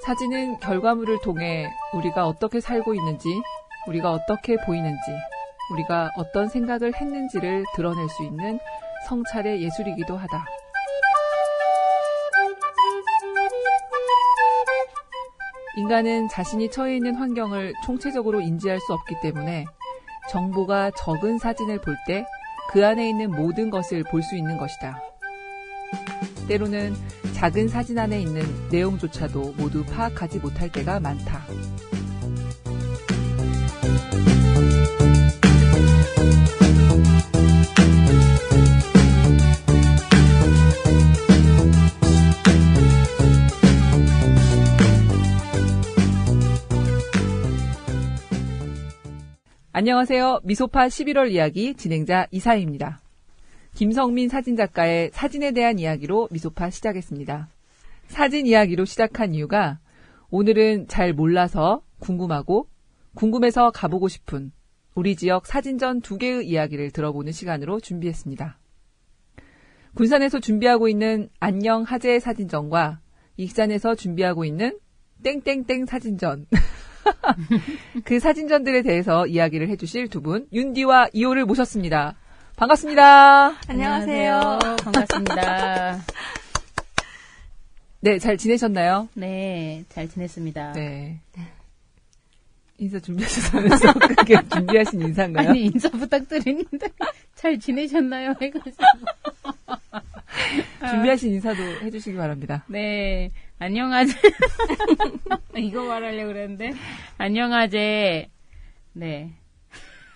사진은 결과물을 통해 우리가 어떻게 살고 있는지, 우리가 어떻게 보이는지, 우리가 어떤 생각을 했는지를 드러낼 수 있는 성찰의 예술이기도 하다. 인간은 자신이 처해 있는 환경을 총체적으로 인지할 수 없기 때문에 정보가 적은 사진을 볼 때 그 안에 있는 모든 것을 볼 수 있는 것이다. 때로는 작은 사진 안에 있는 내용조차도 모두 파악하지 못할 때가 많다. 안녕하세요. 미소파 11월 이야기 진행자 이사희입니다. 김성민 사진작가의 사진에 대한 이야기로 미소파 시작했습니다. 사진 이야기로 시작한 이유가 오늘은 잘 몰라서 궁금하고 궁금해서 가보고 싶은 우리 지역 사진전 2개의 이야기를 들어보는 시간으로 준비했습니다. 군산에서 준비하고 있는 안녕 하재 사진전과 익산에서 준비하고 있는 땡땡땡 사진전 그 사진전들에 대해서 이야기를 해주실 두 분 윤디와 이호를 모셨습니다. 반갑습니다. 안녕하세요. 반갑습니다. 네, 잘 지내셨나요? 네, 잘 지냈습니다. 네. 인사 준비하셔서 그게 준비하신 인사인가요? 아니, 인사 부탁드리는데 잘 지내셨나요? 해가지고. 준비하신 인사도 해주시기 바랍니다. 네, 안녕하세. 이거 말하려고 그랬는데. 안녕하세. 네.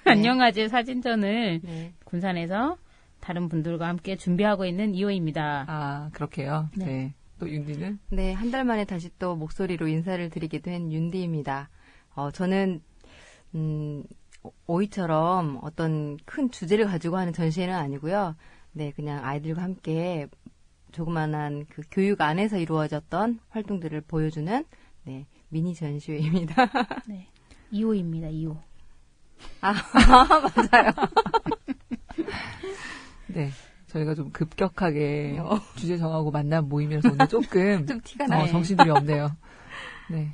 안녕하세 사진전을 군산에서 다른 분들과 함께 준비하고 있는 이호입니다. 아, 그렇게요? 네. 네. 또 윤디는? 네, 한 달 만에 다시 또 목소리로 인사를 드리게 된 윤디입니다. 저는, 오이처럼 어떤 큰 주제를 가지고 하는 전시회는 아니고요. 네, 그냥 아이들과 함께 조그만한 그 교육 안에서 이루어졌던 활동들을 보여주는, 네, 미니 전시회입니다. 네. 2호입니다, 2호. 맞아요. 네. 저희가 좀 급격하게 주제 정하고 만난 모임이라서 오늘 조금 좀 티가 나요. 정신들이 없네요. 네.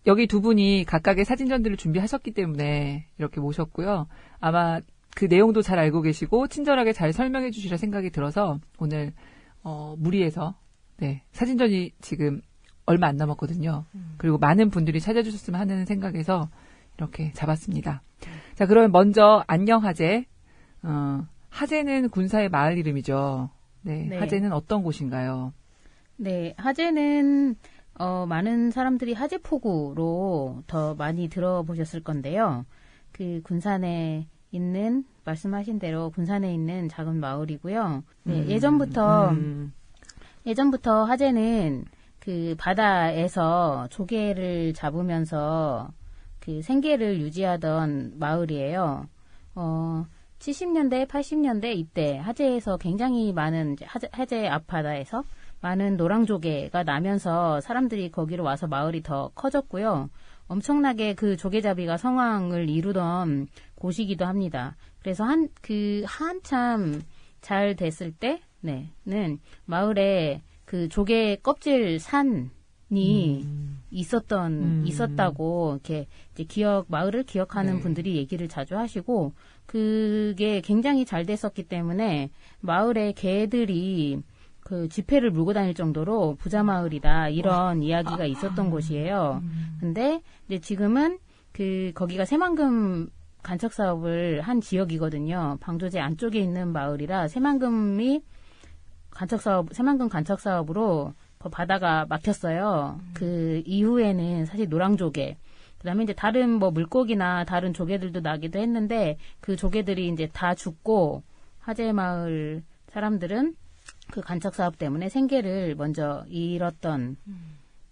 여기 두 분이 각각의 사진전들을 준비하셨기 때문에 이렇게 모셨고요. 아마 그 내용도 잘 알고 계시고 친절하게 잘 설명해 주시라 생각이 들어서 오늘 무리해서 네, 사진전이 지금 얼마 안 남았거든요. 그리고 많은 분들이 찾아주셨으면 하는 생각에서 이렇게 잡았습니다. 자, 그러면 먼저 안녕 하재. 하재는 군사의 마을 이름이죠. 네, 네. 하재는 어떤 곳인가요? 네, 하재는 많은 사람들이 하재포구로 더 많이 들어보셨을 건데요. 그 군산에 있는 말씀하신 대로 군산에 있는 작은 마을이고요. 네, 예전부터 하재는 그 바다에서 조개를 잡으면서 그 생계를 유지하던 마을이에요. 70년대, 80년대 이때 하재에서 굉장히 많은 하재 앞바다에서 많은 노랑조개가 나면서 사람들이 거기로 와서 마을이 더 커졌고요. 엄청나게 그 조개잡이가 성황을 이루던 곳이기도 합니다. 그래서 한참 잘 됐을 때는 마을에 그 조개 껍질 산이 있었다고 이렇게 이제 마을을 기억하는 네. 분들이 얘기를 자주 하시고 그게 굉장히 잘 됐었기 때문에 마을의 개들이 그 지폐를 물고 다닐 정도로 부자 마을이다 이런 이야기가 있었던 곳이에요. 근데 이제 지금은 거기가 새만금 간척 사업을 한 지역이거든요. 방조제 안쪽에 있는 마을이라 새만금 간척 사업으로 바다가 막혔어요. 그 이후에는 사실 노랑조개, 그다음에 이제 다른 뭐 물고기나 다른 조개들도 나기도 했는데 그 조개들이 이제 다 죽고 하재 마을 사람들은 그 간척 사업 때문에 생계를 먼저 잃었던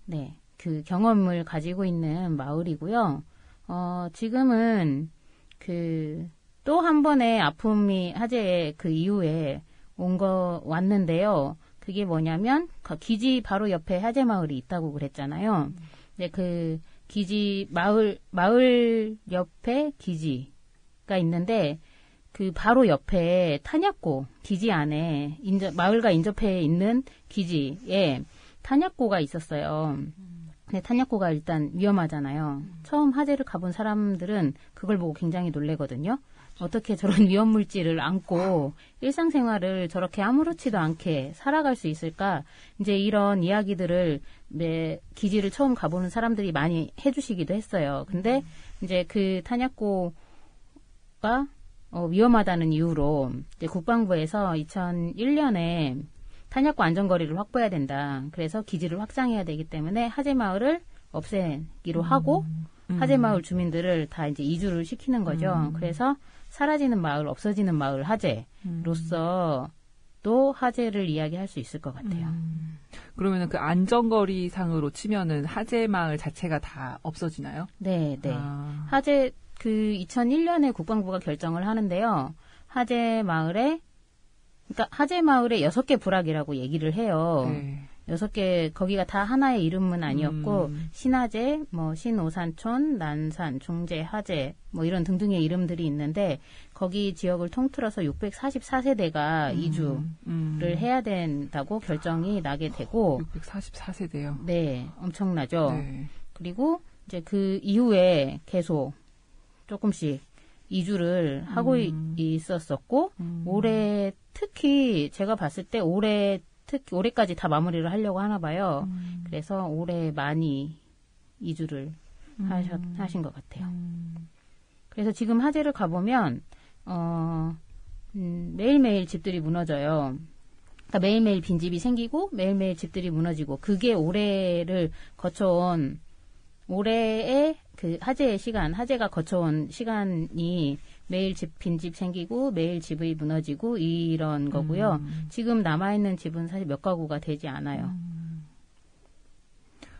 네, 그 경험을 가지고 있는 마을이고요. 지금은 또 한 번의 아픔이 하재에 그 이후에 왔는데요. 그게 뭐냐면 기지 바로 옆에 하재 마을이 있다고 그랬잖아요. 근데 그 기지 마을 옆에 기지가 있는데 그 바로 옆에 탄약고 기지 안에 마을과 인접해 있는 기지에 탄약고가 있었어요. 근데 탄약고가 일단 위험하잖아요. 처음 하재를 가본 사람들은 그걸 보고 굉장히 놀래거든요. 어떻게 저런 위험물질을 안고 일상생활을 저렇게 아무렇지도 않게 살아갈 수 있을까? 이제 이런 이야기들을 기지를 처음 가보는 사람들이 많이 해주시기도 했어요. 근데 이제 그 탄약고가 위험하다는 이유로 이제 국방부에서 2001년에 탄약고 안전거리를 확보해야 된다. 그래서 기지를 확장해야 되기 때문에 하재마을을 없애기로 하고 하재마을 주민들을 다 이제 이주를 시키는 거죠. 그래서 사라지는 마을, 없어지는 마을 하재로서 또 하재를 이야기할 수 있을 것 같아요. 그러면은 그 안전거리 상으로 치면은 하재마을 자체가 다 없어지나요? 네, 네. 하재 그 2001년에 국방부가 결정을 하는데요. 하재마을에 6개 부락이라고 얘기를 해요. 네. 6개, 거기가 다 하나의 이름은 아니었고, 신하재, 신오산촌, 난산, 중재, 하재, 이런 등등의 이름들이 있는데, 거기 지역을 통틀어서 644세대가 이주를 해야 된다고 결정이 나게 되고, 644세대요. 네, 엄청나죠. 네. 그리고 이제 그 이후에 계속 조금씩 이주를 하고 있었었고, 올해 특히 제가 봤을 때 올해까지 다 마무리를 하려고 하나 봐요. 그래서 올해 많이 이주를 하신 것 같아요. 그래서 지금 하재를 가보면, 매일매일 집들이 무너져요. 그러니까 매일매일 빈집이 생기고, 매일매일 집들이 무너지고, 그게 올해를 거쳐온, 올해의 그 하재의 시간, 하재가 거쳐온 시간이 매일 빈집 생기고 매일 집이 무너지고 이런 거고요. 지금 남아있는 집은 사실 몇 가구가 되지 않아요.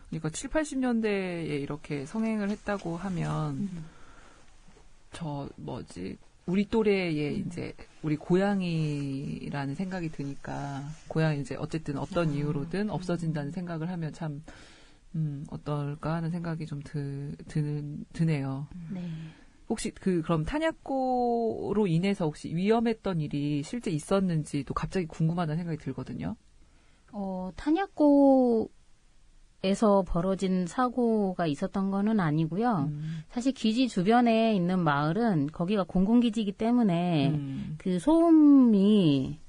그러니까 7, 80년대에 이렇게 성행을 했다고 하면 우리 또래의 이제 우리 고향이라는 생각이 드니까 고향이 이제 어쨌든 어떤 이유로든 없어진다는 생각을 하면 참 어떨까 하는 생각이 좀 드네요. 네. 혹시 그럼 탄약고로 인해서 혹시 위험했던 일이 실제 있었는지도 갑자기 궁금하다는 생각이 들거든요. 탄약고에서 벌어진 사고가 있었던 거는 아니고요. 사실 기지 주변에 있는 마을은 거기가 공공기지이기 때문에 그 소음이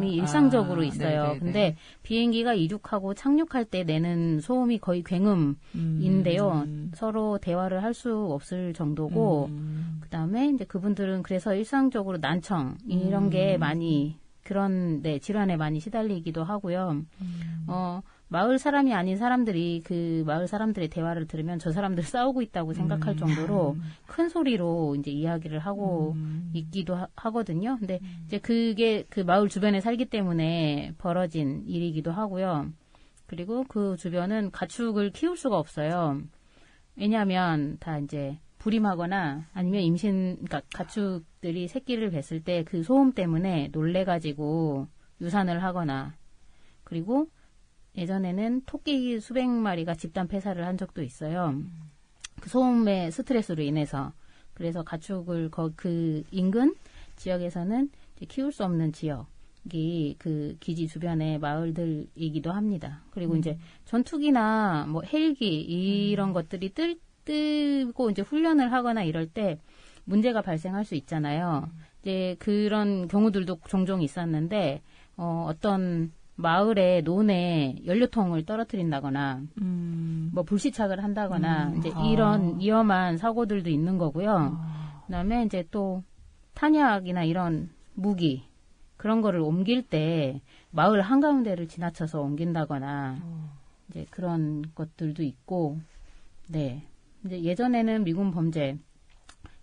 일상적으로 있어요. 네네네. 근데 비행기가 이륙하고 착륙할 때 내는 소음이 거의 굉음인데요. 서로 대화를 할 수 없을 정도고, 그다음에 이제 그분들은 그래서 일상적으로 난청 이런 게 많이 그런 질환에 많이 시달리기도 하고요. 마을 사람이 아닌 사람들이 그 마을 사람들의 대화를 들으면 저 사람들 싸우고 있다고 생각할 정도로 큰 소리로 이제 이야기를 하고 있기도 하거든요. 근데 이제 그게 그 마을 주변에 살기 때문에 벌어진 일이기도 하고요. 그리고 그 주변은 가축을 키울 수가 없어요. 왜냐하면 다 이제 불임하거나 아니면 그러니까 가축들이 새끼를 뱄을 때 그 소음 때문에 놀래가지고 유산을 하거나, 그리고 예전에는 토끼 수백 마리가 집단 폐사를 한 적도 있어요. 그 소음의 스트레스로 인해서. 그래서 가축을 그 인근 지역에서는 이제 키울 수 없는 지역이 그 기지 주변의 마을들이기도 합니다. 그리고 이제 전투기나 헬기 이런 것들이 뜨고 이제 훈련을 하거나 이럴 때 문제가 발생할 수 있잖아요. 이제 그런 경우들도 종종 있었는데, 어떤 마을의 논에 연료통을 떨어뜨린다거나, 불시착을 한다거나, 이제 이런 위험한 사고들도 있는 거고요. 그다음에 이제 또 탄약이나 이런 무기, 그런 거를 옮길 때 마을 한가운데를 지나쳐서 옮긴다거나, 이제 그런 것들도 있고, 네. 이제 예전에는 미군 범죄,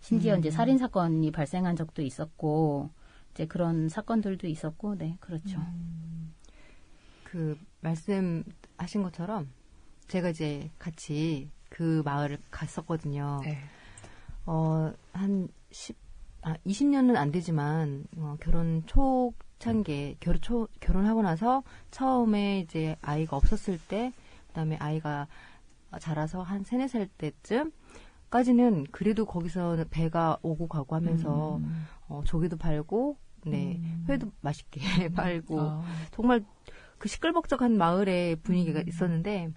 심지어 이제 살인 사건이 발생한 적도 있었고, 이제 그런 사건들도 있었고, 네, 그렇죠. 그 말씀하신 것처럼 제가 이제 같이 그 마을을 갔었거든요. 네. 한 20년은 안 되지만 결혼 초창기에 결혼하고 나서 처음에 이제 아이가 없었을 때, 그다음에 아이가 자라서 한 3, 4살 때쯤까지는 그래도 거기서 배가 오고 가고 하면서 조개도 팔고, 네, 회도 맛있게 팔고, 정말 그 시끌벅적한 마을의 분위기가 있었는데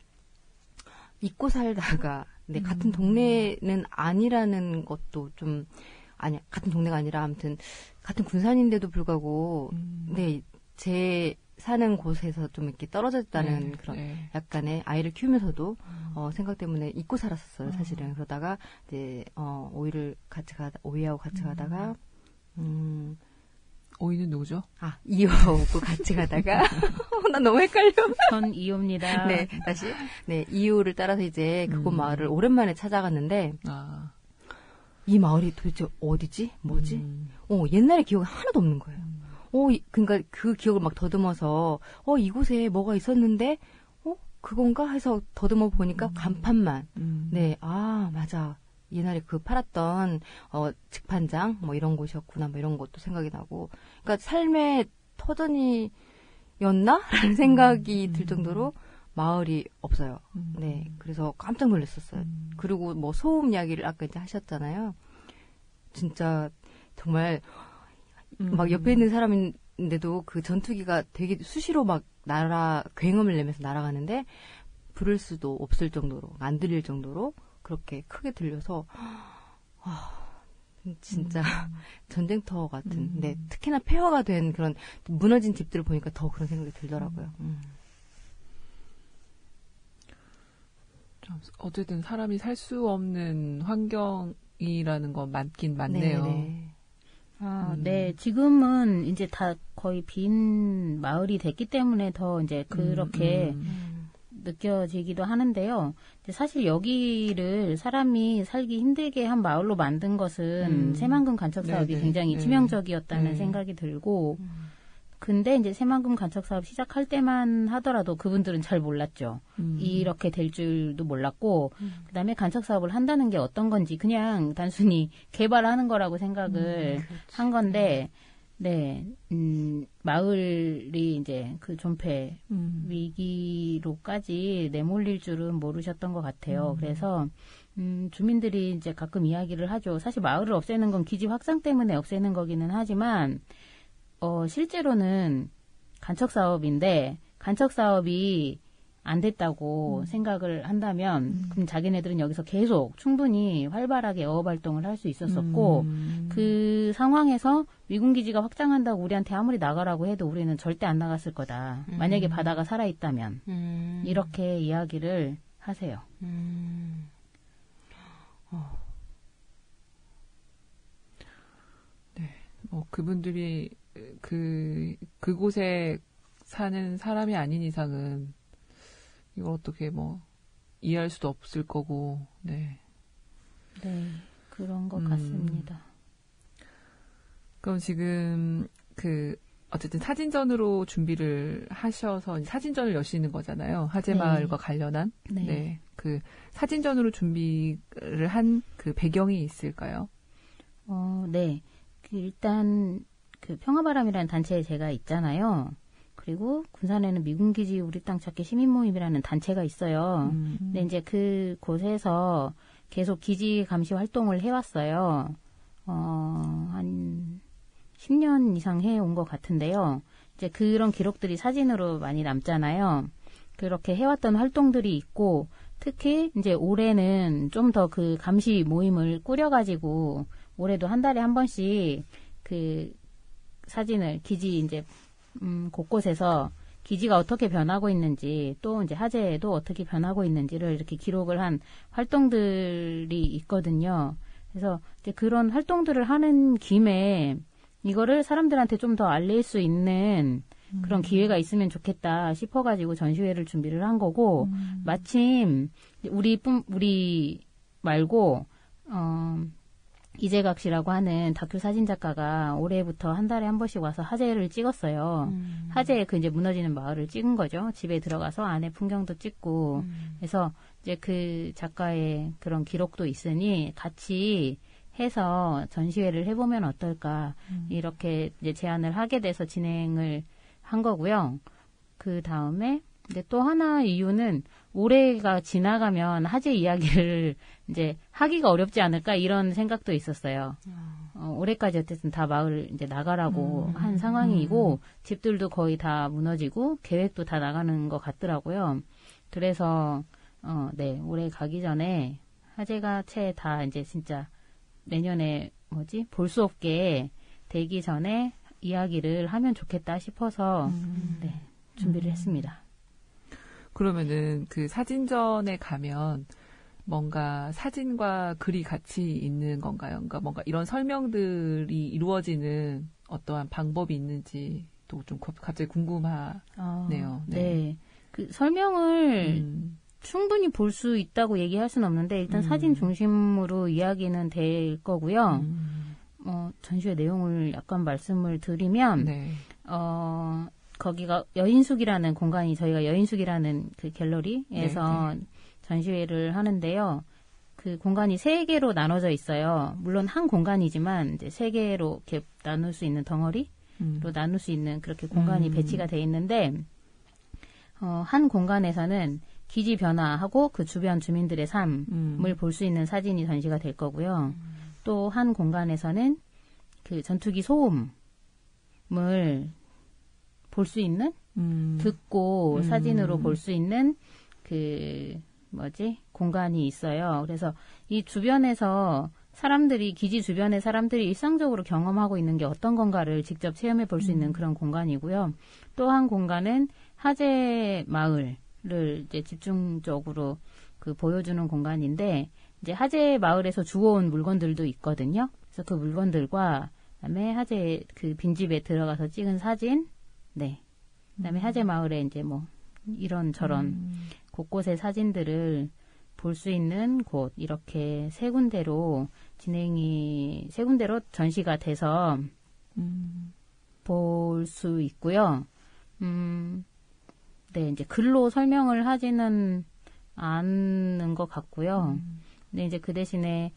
잊고 살다가 네, 같은 동네는 아니라는 것도 좀 아니 같은 동네가 아니라 아무튼 같은 군산인데도 불구하고 네, 제 사는 곳에서 좀 이렇게 떨어져 있다는 네, 그런 네. 약간의 아이를 키우면서도 생각 때문에 잊고 살았었어요, 사실은. 그러다가 이제 오이하고 같이 가다가 오이는 누구죠? 이호하고 같이 가다가 난 너무 헷갈려. 전 이호입니다. 네, 다시. 네, 이호를 따라서 이제 그곳 마을을 오랜만에 찾아갔는데 아, 이 마을이 도대체 어디지? 뭐지? 옛날에 기억이 하나도 없는 거예요. 그러니까 그 기억을 막 더듬어서 이곳에 뭐가 있었는데 그건가 해서 더듬어 보니까 간판만. 네, 맞아. 옛날에 그 팔았던 직판장 뭐 이런 곳이었구나 뭐 이런 것도 생각이 나고. 그러니까 삶의 터전이었나라는 생각이 들 정도로 마을이 없어요. 네, 그래서 깜짝 놀랐었어요. 그리고 뭐 소음 이야기를 아까 이제 하셨잖아요. 진짜 정말 막 옆에 있는 사람인데도 그 전투기가 되게 수시로 막 굉음을 내면서 날아가는데 부를 수도 없을 정도로 안 들릴 정도로 그렇게 크게 들려서 진짜 전쟁터 같은. 네, 특히나 폐허가 된 그런 무너진 집들을 보니까 더 그런 생각이 들더라고요. 어쨌든 사람이 살 수 없는 환경이라는 건 맞긴 맞네요. 네. 네, 지금은 이제 다 거의 빈 마을이 됐기 때문에 더 이제 그렇게 느껴지기도 하는데요. 이제 사실 여기를 사람이 살기 힘들게 한 마을로 만든 것은 새만금 간척 사업이 네네. 굉장히 네. 치명적이었다는 네. 생각이 들고, 근데 이제 새만금 간척 사업 시작할 때만 하더라도 그분들은 잘 몰랐죠. 이렇게 될 줄도 몰랐고, 그다음에 간척 사업을 한다는 게 어떤 건지 그냥 단순히 개발하는 거라고 생각을 한 건데, 네, 마을이 이제 그 존폐 위기로까지 내몰릴 줄은 모르셨던 것 같아요. 그래서 주민들이 이제 가끔 이야기를 하죠. 사실 마을을 없애는 건 기지 확산 때문에 없애는 거기는 하지만 실제로는 간척 사업인데 간척 사업이 안 됐다고 생각을 한다면 그럼 자기네들은 여기서 계속 충분히 활발하게 어업 활동을 할 수 있었었고 그 상황에서 미군 기지가 확장한다고 우리한테 아무리 나가라고 해도 우리는 절대 안 나갔을 거다. 만약에 바다가 살아있다면 이렇게 이야기를 하세요. 네, 그분들이 그곳에 사는 사람이 아닌 이상은 이걸 어떻게 이해할 수도 없을 거고, 네. 네, 그런 것 같습니다. 그럼 지금 어쨌든 사진전으로 준비를 하셔서 사진전을 여시는 거잖아요. 하재마을과 관련한. 네. 네. 그 사진전으로 준비를 한 그 배경이 있을까요? 네. 일단 그 평화바람이라는 단체에 제가 있잖아요. 그리고 군산에는 미군기지 우리 땅 찾기 시민모임이라는 단체가 있어요. 근데 이제 그곳에서 계속 기지 감시 활동을 해왔어요. 한 10년 이상 해온 것 같은데요. 이제 그런 기록들이 사진으로 많이 남잖아요. 그렇게 해왔던 활동들이 있고, 특히 이제 올해는 좀 더 그 감시 모임을 꾸려가지고, 올해도 한 달에 한 번씩 그 사진을 기지 이제 곳곳에서 기지가 어떻게 변하고 있는지 또 이제 하재에도 어떻게 변하고 있는지를 이렇게 기록을 한 활동들이 있거든요. 그래서 이제 그런 활동들을 하는 김에 이거를 사람들한테 좀 더 알릴 수 있는 그런 기회가 있으면 좋겠다 싶어가지고 전시회를 준비를 한 거고 마침 우리 말고 이재각 씨라고 하는 다큐 사진 작가가 올해부터 한 달에 한 번씩 와서 하재를 찍었어요. 하재에 그 이제 무너지는 마을을 찍은 거죠. 집에 들어가서 안에 풍경도 찍고. 그래서 이제 그 작가의 그런 기록도 있으니 같이 해서 전시회를 해보면 어떨까. 이렇게 이제 제안을 하게 돼서 진행을 한 거고요. 그 다음에, 근데 또 하나 이유는 올해가 지나가면 하재 이야기를 이제 하기가 어렵지 않을까 이런 생각도 있었어요. 올해까지 어쨌든 다 마을 이제 나가라고 한 상황이고 집들도 거의 다 무너지고 계획도 다 나가는 것 같더라고요. 그래서 네, 올해 가기 전에 하재가 채 다 이제 진짜 내년에 볼 수 없게 되기 전에 이야기를 하면 좋겠다 싶어서 네, 준비를 했습니다. 그러면은 그 사진전에 가면 뭔가 사진과 글이 같이 있는 건가요? 그러니까 뭔가 이런 설명들이 이루어지는 어떠한 방법이 있는지 또 좀 갑자기 궁금하네요. 네. 그 설명을 충분히 볼 수 있다고 얘기할 수는 없는데 일단 사진 중심으로 이야기는 될 거고요. 전시회 내용을 약간 말씀을 드리면 네. 거기가 여인숙이라는 공간이 저희가 여인숙이라는 그 갤러리에서 전시회를 하는데요. 그 공간이 3개로 나눠져 있어요. 물론 한 공간이지만 이제 3개로 이렇게 나눌 수 있는 덩어리로 나눌 수 있는 그렇게 공간이 배치가 돼 있는데 한 공간에서는 기지 변화하고 그 주변 주민들의 삶을 볼 수 있는 사진이 전시가 될 거고요. 또 한 공간에서는 그 전투기 소음을 볼 수 있는 듣고 사진으로 볼 수 있는 공간이 있어요. 그래서 이 주변에서 사람들이 기지 주변의 사람들이 일상적으로 경험하고 있는 게 어떤 건가를 직접 체험해 볼 수 있는 그런 공간이고요. 또 한 공간은 하재 마을을 이제 집중적으로 보여주는 공간인데 이제 하재 마을에서 주워온 물건들도 있거든요. 그래서 그 물건들과 그다음에 하재 그 빈집에 들어가서 찍은 사진, 네. 그다음에 하재 마을에 이제 이런 저런 곳곳의 사진들을 볼 수 있는 곳 이렇게 3군데로 전시가 돼서 볼 수 있고요. 네, 이제 글로 설명을 하지는 않는 것 같고요. 근데 이제 그 대신에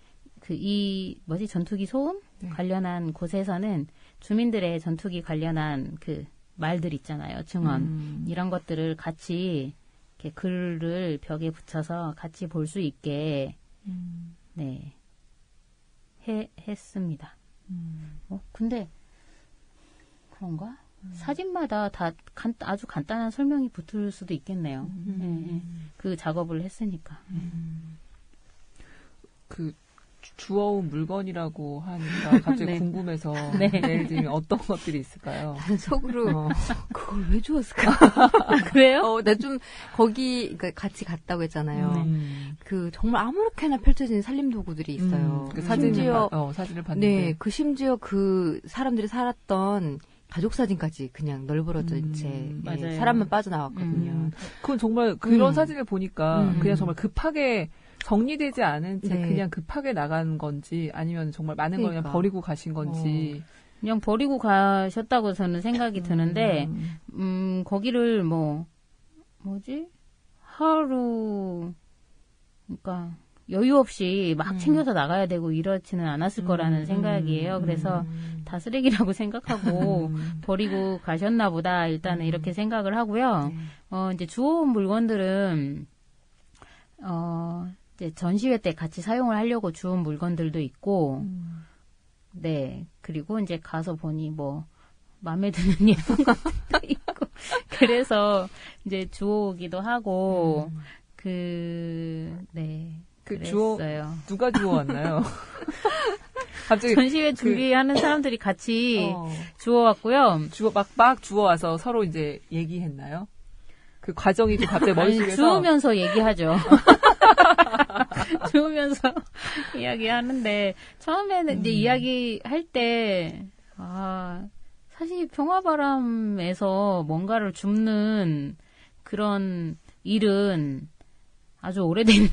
전투기 소음 관련한 곳에서는 주민들의 전투기 관련한 그 말들 있잖아요. 증언. 이런 것들을 같이 이렇게 글을 벽에 붙여서 같이 볼 수 있게 네. 했습니다. 근데 그런가? 사진마다 다 아주 간단한 설명이 붙을 수도 있겠네요. 네. 그 작업을 했으니까. 그 주워온 물건이라고 하니까 갑자기 네. 궁금해서 네. 예를 들면 어떤 것들이 있을까요? 속으로 그걸 왜 주웠을까? 그래요? 나 좀 거기 그러니까 같이 갔다고 했잖아요. 그 정말 아무렇게나 펼쳐진 살림 도구들이 있어요. 그 심지어 사진을 봤는데 네, 심지어 그 사람들이 살았던 가족 사진까지 그냥 널브러진 채 맞아요. 사람만 빠져나왔거든요. 그건 정말 그런 사진을 보니까 그냥 정말 급하게 정리되지 않은 채 네. 그냥 급하게 나간 건지 아니면 정말 많은 걸 그냥 버리고 가신 건지 그냥 버리고 가셨다고 저는 생각이 드는데 거기를 하루 그러니까 여유 없이 막 챙겨서 나가야 되고 이렇지는 않았을 거라는 생각이에요. 그래서 다 쓰레기라고 생각하고 버리고 가셨나 보다 일단은 이렇게 생각을 하고요. 이제 주워온 물건들은 이제 전시회 때 같이 사용을 하려고 주운 물건들도 있고 네. 그리고 이제 가서 보니 마음에 드는 예쁜 것들도 있고 그래서 이제 주워오기도 하고 네. 그랬어요. 누가 주워왔나요? 갑자기 전시회 준비하는 사람들이 같이 주워왔고요. 막 주워와서 서로 이제 얘기했나요? 그 과정이 좀 갑자기 머릿속에서 주우면서 얘기하죠. 주우면서 이야기하는데 처음에는 이제 이야기할 때 사실 평화바람에서 뭔가를 줍는 그런 일은 아주 오래된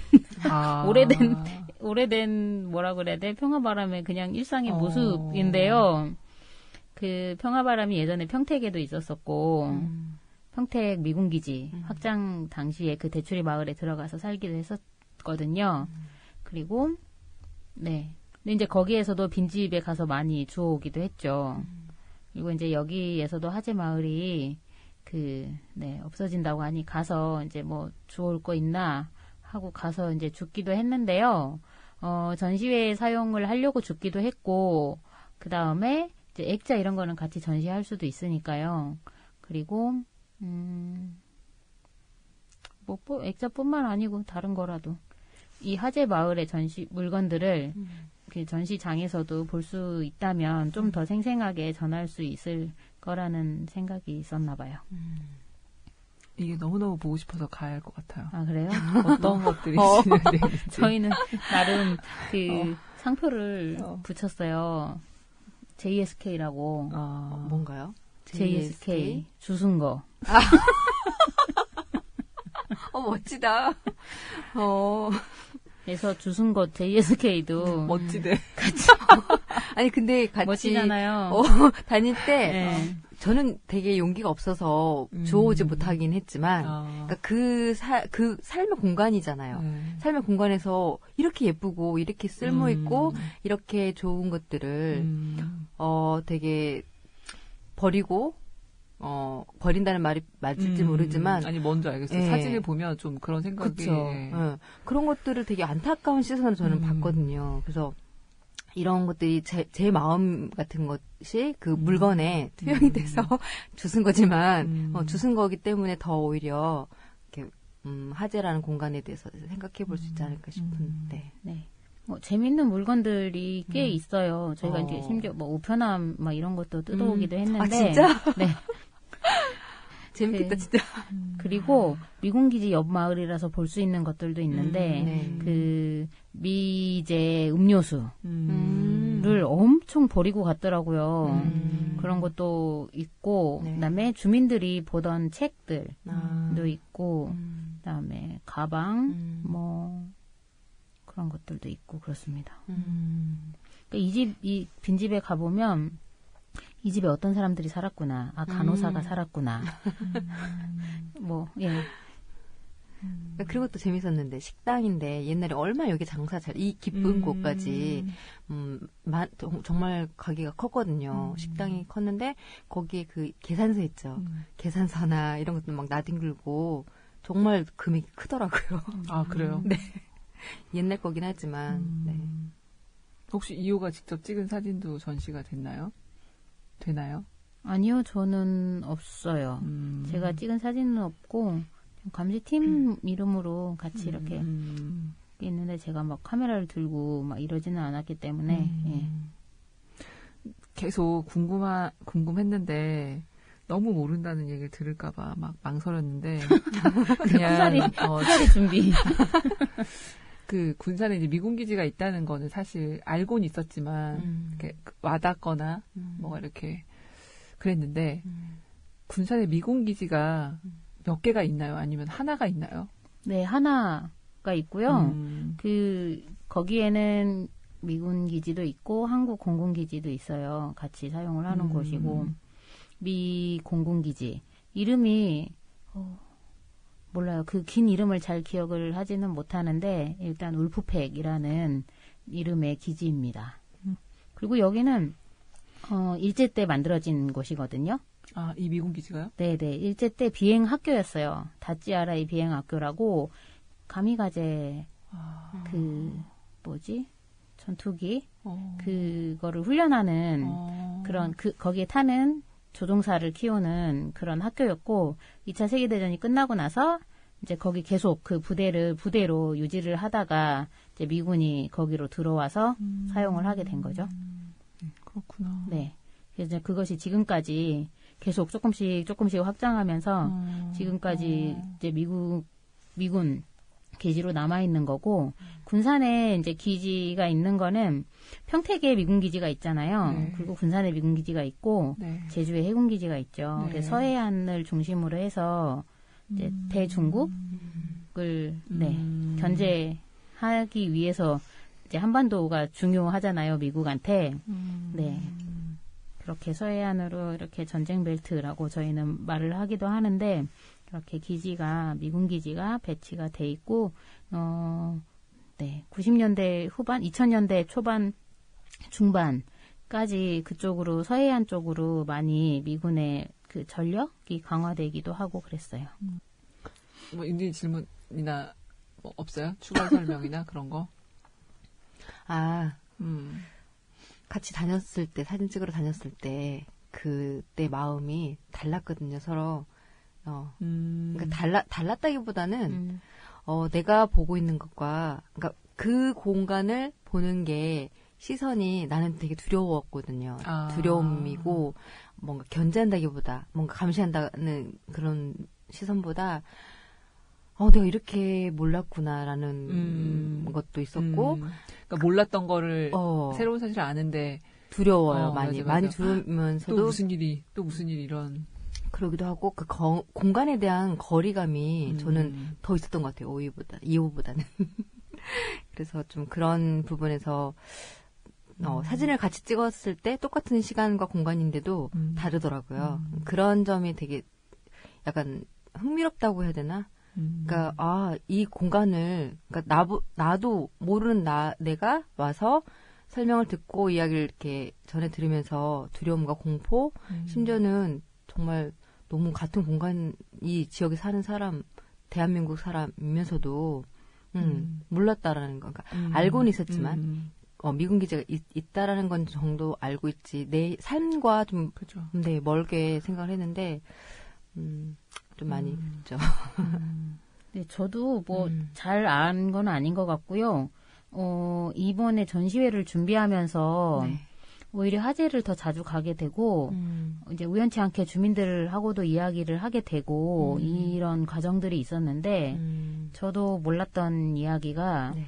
뭐라 그래야 돼? 평화바람의 그냥 일상의 모습인데요. 그 평화바람이 예전에 평택에도 있었었고 평택 미군기지 확장 당시에 그 대추리 마을에 들어가서 살기도 했었거든요. 그리고 네. 근데 이제 거기에서도 빈집에 가서 많이 주워오기도 했죠. 그리고 이제 여기에서도 하재 마을이 없어진다고 하니 가서 이제 뭐 주워올 거 있나 하고 가서 이제 줍기도 했는데요. 전시회에 사용을 하려고 줍기도 했고, 그 다음에 이제 액자 이런 거는 같이 전시할 수도 있으니까요. 그리고, 액자뿐만 아니고 다른 거라도 이 화재 마을의 전시 물건들을 그 전시장에서도 볼 수 있다면 좀 더 생생하게 전할 수 있을 거라는 생각이 있었나 봐요. 이게 너무너무 보고 싶어서 가야 할 것 같아요. 아, 그래요? 어떤 것들이 진행되는지. 저희는 나름 그 상표를 붙였어요. JSK라고. 뭔가요? JSK 주순거. 멋지다. 그래서 주순거 JSK도 멋지대. 아니 근데 같이 멋지잖아요. 다닐 때 네. 저는 되게 용기가 없어서 주워오지 못하긴 했지만 그러니까 그 삶의 공간이잖아요. 삶의 공간에서 이렇게 예쁘고 이렇게 쓸모 있고 이렇게 좋은 것들을 되게 버리고 버린다는 말이 맞을지 모르지만 아니 뭔지 알겠어요. 예. 사진을 보면 좀 그런 생각이 그쵸. 그런 것들을 되게 안타까운 시선으로 저는 봤거든요. 그래서 이런 것들이 제 마음 같은 것이 그 물건에 투영이 돼서 주순 거지만 주순 거기 때문에 더 오히려 이렇게 화재라는 공간에 대해서 생각해 볼 수 있지 않을까 싶은데. 네. 재밌는 물건들이 꽤 있어요. 저희가 이제 심지어 뭐 우편함 막 이런 것도 뜯어오기도 했는데. 아 진짜? 네. 재밌겠다 진짜. 그리고 미군기지 옆 마을이라서 볼 수 있는 것들도 있는데 그 미제 음료수를 엄청 버리고 갔더라고요. 그런 것도 있고 그다음에 주민들이 보던 책들도 있고 그다음에 가방 뭐 그런 것들도 있고 그렇습니다. 그러니까 이 빈집에 가보면 이 집에 어떤 사람들이 살았구나. 아, 간호사가 살았구나. 예. 그런 것도 재밌었는데, 식당인데, 옛날에 얼마 여기 이 깊은 곳까지, 정말 가게가 컸거든요. 식당이 컸는데, 거기에 그 계산서 있죠. 계산서나 이런 것도 막 나뒹굴고, 정말 금액이 크더라고요. 아, 그래요? 네. 옛날 거긴 하지만, 네. 혹시 이호가 직접 찍은 사진도 전시가 됐나요? 되나요? 아니요, 저는 없어요. 제가 찍은 사진은 없고 감시팀 이름으로 같이 이렇게 있는데 제가 막 카메라를 들고 막 이러지는 않았기 때문에 예. 계속 궁금했는데 너무 모른다는 얘기를 들을까봐 막 망설였는데 그냥 후사리 준비. 그 군산에 이제 미군 기지가 있다는 거는 사실 알고는 있었지만 이렇게 와닿거나 뭐가 이렇게 그랬는데 군산에 미군 기지가 몇 개가 있나요? 아니면 하나가 있나요? 네, 하나가 있고요. 거기에는 미군 기지도 있고 한국 공군 기지도 있어요. 같이 사용을 하는 곳이고 미 공군 기지 이름이 몰라요. 그 긴 이름을 잘 기억을 하지는 못하는데 일단 울프팩이라는 이름의 기지입니다. 그리고 여기는 일제 때 만들어진 곳이거든요. 아, 이 미군 기지가요? 네네. 일제 때 비행 학교였어요. 다찌아라이 비행 학교라고 가미가제 전투기 그거를 훈련하는 그런 거기에 타는 조종사를 키우는 그런 학교였고 2차 세계대전이 끝나고 나서 이제 거기 계속 그 부대로 유지를 하다가 이제 미군이 거기로 들어와서 사용을 하게 된 거죠. 그렇구나. 네. 그래서 이제 그것이 지금까지 계속 조금씩 확장하면서 지금까지 이제 미군 기지로 남아 있는 거고 군산에 이제 기지가 있는 거는 평택에 미군 기지가 있잖아요. 네. 그리고 군산에 미군 기지가 있고 네. 제주에 해군 기지가 있죠. 네. 그래서 서해안을 중심으로 해서 이제 대중국을 견제하기 위해서 이제 한반도가 중요하잖아요. 미국한테. 네. 그렇게 서해안으로 이렇게 전쟁 벨트라고 저희는 말을 하기도 하는데 이렇게 미군 기지가 배치가 돼 있고, 90년대 후반, 2000년대 초반, 중반까지 그쪽으로, 서해안 쪽으로 많이 미군의 그 전력이 강화되기도 하고 그랬어요. 뭐 인디 질문이나 뭐 없어요? 추가 설명이나 그런 거? 아, 같이 다녔을 때, 사진 찍으러 다녔을 때, 그때 마음이 달랐거든요, 서로. 그러니까 달랐다기보다는, 내가 보고 있는 것과, 그러니까 그 공간을 보는 게 시선이 나는 되게 두려웠거든요. 두려움이고, 뭔가 견제한다기보다, 뭔가 감시한다는 그런 시선보다, 내가 이렇게 몰랐구나라는 것도 있었고, 그러니까 몰랐던 거를 새로운 사실을 아는데 두려워요. 많이 맞아. 두려우면서도 또 무슨 일이 이런 그러기도 하고 그 공간에 대한 거리감이 저는 더 있었던 것 같아요. 2호보다는. 그래서 좀 그런 부분에서 사진을 같이 찍었을 때 똑같은 시간과 공간인데도 다르더라고요. 그런 점이 되게 약간 흥미롭다고 해야 되나? 그러니까 이 공간을 그러니까 나도 모르는 내가 와서 설명을 듣고 이야기를 이렇게 전해 들으면서 두려움과 공포, 심지어는 정말 너무 같은 공간 이 지역에 사는 사람, 대한민국 사람이면서도 몰랐다라는 거. 그러니까 알고는 있었지만 미군 기지가 있다라는 건 정도 알고 있지 내 삶과 좀 그렇죠. 네, 멀게 생각을 했는데 좀 많이 그랬죠. 네, 저도 뭐 잘 안 건 아닌 것 같고요. 이번에 전시회를 준비하면서 네. 오히려 화제를 더 자주 가게 되고 이제 우연치 않게 주민들하고도 이야기를 하게 되고 이런 과정들이 있었는데 저도 몰랐던 이야기가 네.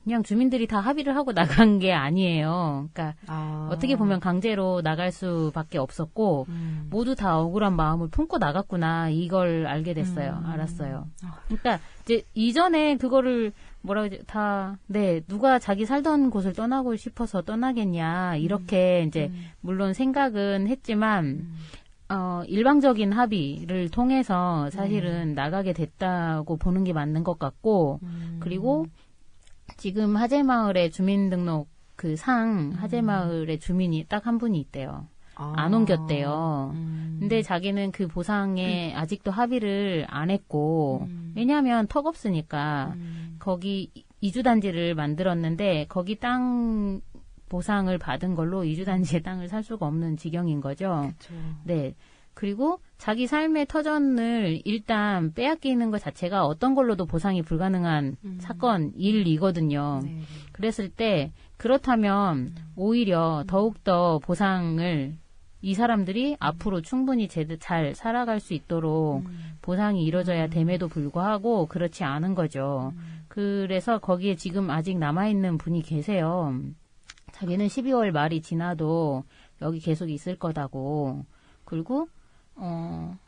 그냥 주민들이 다 합의를 하고 나간 게 아니에요. 그러니까 어떻게 보면 강제로 나갈 수밖에 없었고 모두 다 억울한 마음을 품고 나갔구나 이걸 알게 됐어요. 알았어요. 그러니까 이제 이전에 그거를 뭐라고 이제 누가 자기 살던 곳을 떠나고 싶어서 떠나겠냐 이렇게 이제 물론 생각은 했지만 일방적인 합의를 통해서 사실은 나가게 됐다고 보는 게 맞는 것 같고 그리고 지금 하재마을의 주민등록 그 하재마을의 주민이 딱 한 분이 있대요. 안 옮겼대요. 근데 자기는 그 보상에 아직도 합의를 안 했고, 왜냐하면 턱 없으니까, 거기 이주단지를 만들었는데, 거기 땅 보상을 받은 걸로 이주단지의 땅을 살 수가 없는 지경인 거죠. 그쵸. 네. 그리고 자기 삶의 터전을 일단 빼앗기는 것 자체가 어떤 걸로도 보상이 불가능한 사건, 일이거든요. 네. 그랬을 때 그렇다면 오히려 더욱더 보상을 이 사람들이 앞으로 충분히 잘 살아갈 수 있도록 보상이 이루어져야 됨에도 불구하고 그렇지 않은 거죠. 그래서 거기에 지금 아직 남아있는 분이 계세요. 자기는 12월 말이 지나도 여기 계속 있을 거다고. 그리고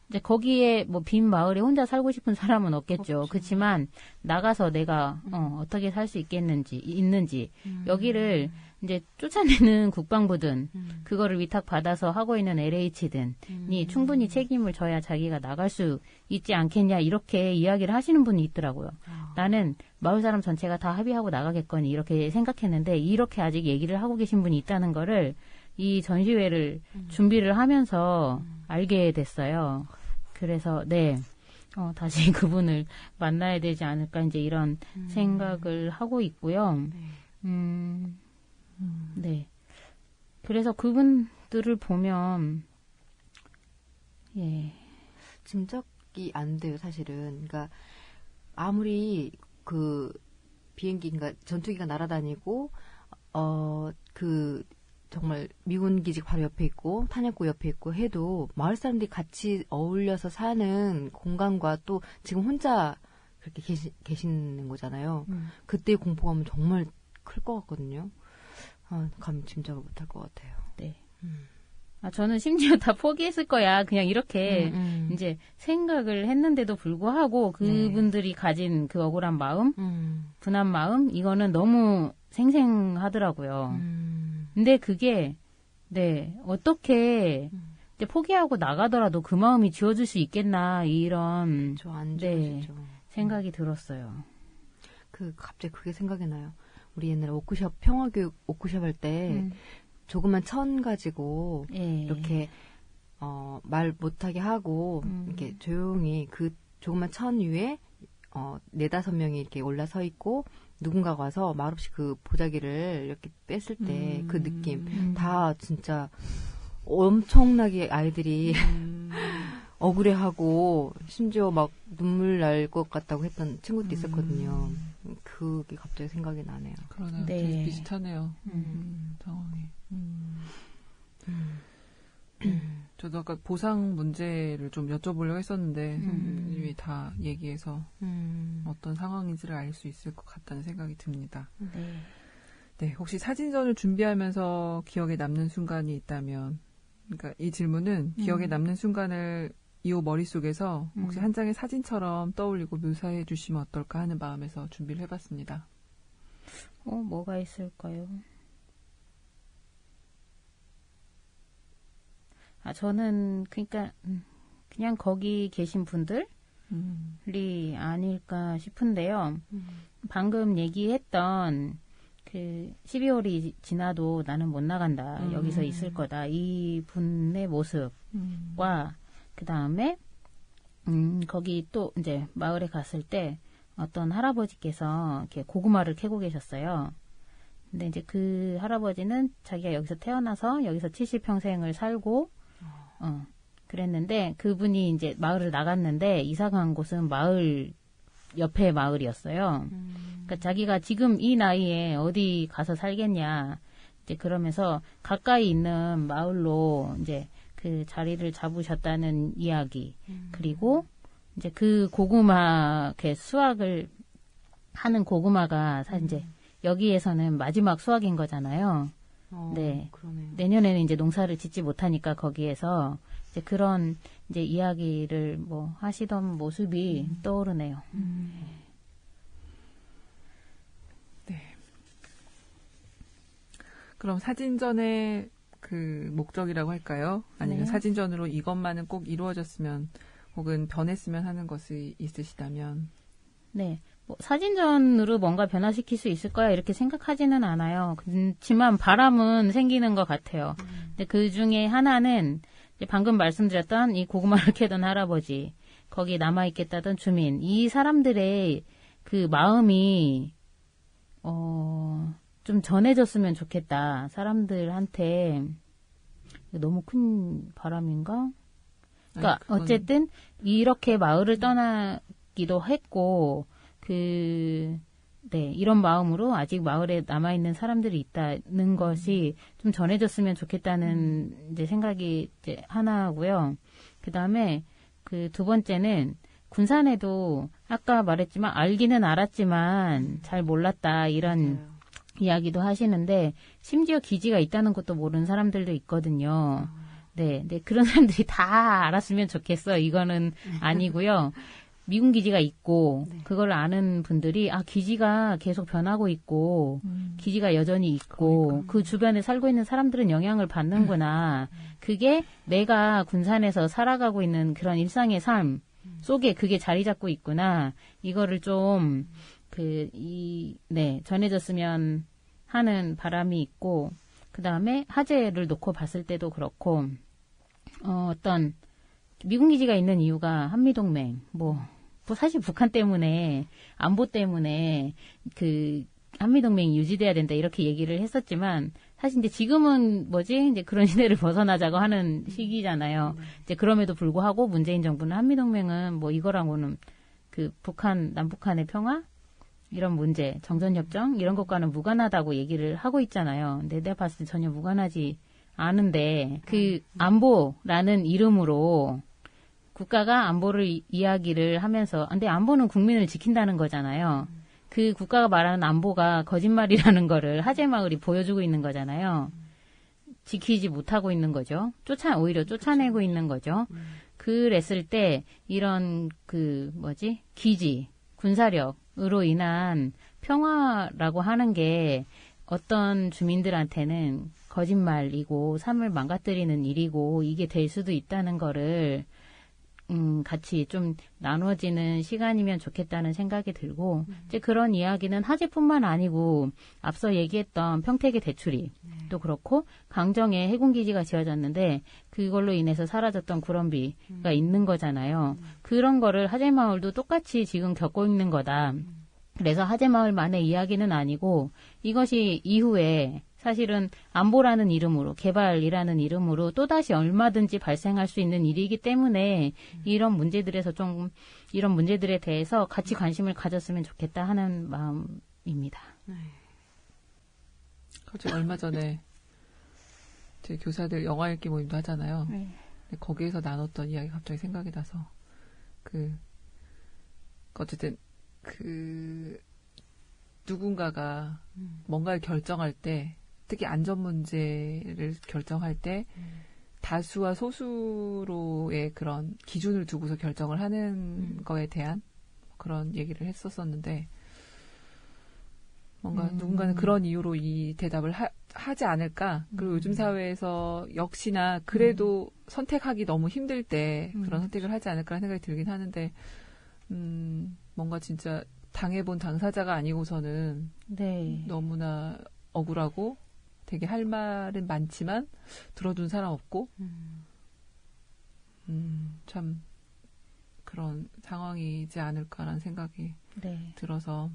이제 거기에 뭐 빈 마을에 혼자 살고 싶은 사람은 없겠죠. 그렇지만 나가서 내가 어떻게 살 수 있는지 여기를 이제 쫓아내는 국방부든 그거를 위탁받아서 하고 있는 LH든이 충분히 책임을 져야 자기가 나갈 수 있지 않겠냐 이렇게 이야기를 하시는 분이 있더라고요. 나는 마을 사람 전체가 다 합의하고 나가겠거니 이렇게 생각했는데 이렇게 아직 얘기를 하고 계신 분이 있다는 거를 이 전시회를 준비를 하면서 알게 됐어요. 그래서 다시 그분을 만나야 되지 않을까 이제 이런 생각을 하고 있고요. 네. 그래서 그분들을 보면 짐작이 안 돼요, 사실은. 그러니까 아무리 그 비행기가 전투기가 날아다니고 그 정말 미군 기지 바로 옆에 있고 탄약고 옆에 있고 해도 마을 사람들이 같이 어울려서 사는 공간과 또 지금 혼자 그렇게 계시는 거잖아요. 그때의 공포감은 정말 클 것 같거든요. 감히 짐작을 못할 것 같아요. 네. 저는 심지어 다 포기했을 거야. 그냥 이렇게 이제 생각을 했는데도 불구하고 그분들이 가진 그 억울한 마음, 분한 마음, 이거는 너무 생생하더라고요. 근데 그게, 어떻게 이제 포기하고 나가더라도 그 마음이 지워질 수 있겠나, 이런, 안 지워지죠. 생각이 들었어요. 갑자기 그게 생각이 나요. 우리 옛날에 워크숍, 평화교육 워크숍 할 때, 조그만 천 가지고, 이렇게, 말 못하게 하고 이렇게 조용히 그 조그만 천 위에 4-5명이 이렇게 올라서 있고 누군가가 와서 말없이 그 보자기를 이렇게 뺐을 때 그 느낌 다 진짜 엄청나게 아이들이 억울해하고 심지어 막 눈물 날 것 같다고 했던 친구도 있었거든요. 그게 갑자기 생각이 나네요. 그러네요. 네. 되게 비슷하네요. 상황이. 저도 아까 보상 문제를 좀 여쭤보려고 했었는데 이미 다 얘기해서 어떤 상황인지를 알 수 있을 것 같다는 생각이 듭니다. 네. 네, 혹시 사진전을 준비하면서 기억에 남는 순간이 있다면, 그러니까 이 질문은 기억에 남는 순간을 이후 머릿속에서 혹시 한 장의 사진처럼 떠올리고 묘사해 주시면 어떨까 하는 마음에서 준비를 해봤습니다. 뭐가 있을까요? 저는 그러니까 그냥 거기 계신 분들이 아닐까 싶은데요. 방금 얘기했던 그 12월이 지나도 나는 못 나간다. 여기서 있을 거다. 이 분의 모습과 그 다음에 거기 또 이제 마을에 갔을 때 어떤 할아버지께서 이렇게 고구마를 캐고 계셨어요. 근데 이제 그 할아버지는 자기가 여기서 태어나서 여기서 70평생을 살고 그랬는데 그분이 이제 마을을 나갔는데 이사 간 곳은 마을 옆에 마을이었어요. 그러니까 자기가 지금 이 나이에 어디 가서 살겠냐. 이제 그러면서 가까이 있는 마을로 이제 그 자리를 잡으셨다는 이야기. 그리고 이제 그 고구마 이렇게 수확을 하는 고구마가 사실 이제 여기에서는 마지막 수확인 거잖아요. 네. 그러네요. 내년에는 이제 농사를 짓지 못하니까 거기에서 이제 그런 이제 이야기를 뭐 하시던 모습이 떠오르네요. 네. 그럼 사진전의 그 목적이라고 할까요? 아니면 네. 사진전으로 이것만은 꼭 이루어졌으면 혹은 변했으면 하는 것이 있으시다면? 네. 뭐 사진전으로 뭔가 변화시킬 수 있을 거야 이렇게 생각하지는 않아요. 그렇지만 바람은 생기는 것 같아요. 근데 그 중에 하나는 이제 방금 말씀드렸던 이 고구마를 캐던 할아버지, 거기 남아있겠다던 주민, 이 사람들의 그 마음이 좀 전해졌으면 좋겠다. 사람들한테 너무 큰 바람인가? 그러니까 어쨌든 이렇게 마을을 떠나기도 했고 이런 마음으로 아직 마을에 남아있는 사람들이 있다는 것이 좀 전해졌으면 좋겠다는 이제 생각이 이제 하나고요. 그 다음에 그 두 번째는 군산에도 아까 말했지만 알기는 알았지만 잘 몰랐다 이런 맞아요. 이야기도 하시는데 심지어 기지가 있다는 것도 모르는 사람들도 있거든요. 네, 그런 사람들이 다 알았으면 좋겠어. 이거는 아니고요. 미군 기지가 있고 그걸 아는 분들이 기지가 계속 변하고 있고 기지가 여전히 있고 그 주변에 살고 있는 사람들은 영향을 받는구나. 그게 내가 군산에서 살아가고 있는 그런 일상의 삶 속에 그게 자리 잡고 있구나. 이거를 좀 전해졌으면 하는 바람이 있고 그다음에 화재를 놓고 봤을 때도 그렇고 어떤 미군 기지가 있는 이유가 한미동맹 뭐 사실 북한 때문에 안보 때문에 그 한미동맹이 유지돼야 된다 이렇게 얘기를 했었지만 사실 이제 지금은 이제 그런 시대를 벗어나자고 하는 시기잖아요. 이제 그럼에도 불구하고 문재인 정부는 한미동맹은 뭐 이거랑은 그 남북한의 평화 이런 문제, 정전협정 이런 것과는 무관하다고 얘기를 하고 있잖아요. 근데 내가 봤을 때 전혀 무관하지 않은데 그 안보라는 이름으로 국가가 안보를 이야기를 하면서 근데 안보는 국민을 지킨다는 거잖아요. 그 국가가 말하는 안보가 거짓말이라는 거를 하재마을이 보여주고 있는 거잖아요. 지키지 못하고 있는 거죠. 오히려 쫓아내고 있는 거죠. 그랬을 때 이런 기지, 군사력으로 인한 평화라고 하는 게 어떤 주민들한테는 거짓말이고 삶을 망가뜨리는 일이고 이게 될 수도 있다는 거를 같이 좀 나눠지는 시간이면 좋겠다는 생각이 들고, 이제 그런 이야기는 화재뿐만 아니고, 앞서 얘기했던 평택의 대추리도 그렇고, 강정에 해군기지가 지어졌는데, 그걸로 인해서 사라졌던 구럼비가 있는 거잖아요. 그런 거를 화재마을도 똑같이 지금 겪고 있는 거다. 그래서 화재마을만의 이야기는 아니고, 이것이 이후에 사실은 안보라는 이름으로, 개발이라는 이름으로 또다시 얼마든지 발생할 수 있는 일이기 때문에 이런 문제들에서 이런 문제들에 대해서 같이 관심을 가졌으면 좋겠다 하는 마음입니다. 그렇죠. 얼마 전에 제 교사들 영화 읽기 모임도 하잖아요. 네. 거기에서 나눴던 이야기 갑자기 생각이 나서 어쨌든 누군가가 뭔가를 결정할 때 특히 안전 문제를 결정할 때 다수와 소수로의 그런 기준을 두고서 결정을 하는 거에 대한 그런 얘기를 했었었는데 뭔가 누군가는 그런 이유로 이 대답을 하지 않을까. 그리고 요즘 사회에서 역시나 그래도 선택하기 너무 힘들 때 그런 선택을 하지 않을까 생각이 들긴 하는데 뭔가 진짜 당해본 당사자가 아니고서는 네. 너무나 억울하고 되게 할 말은 많지만 들어준 사람 없고 참 그런 상황이지 않을까라는 생각이 네. 들어서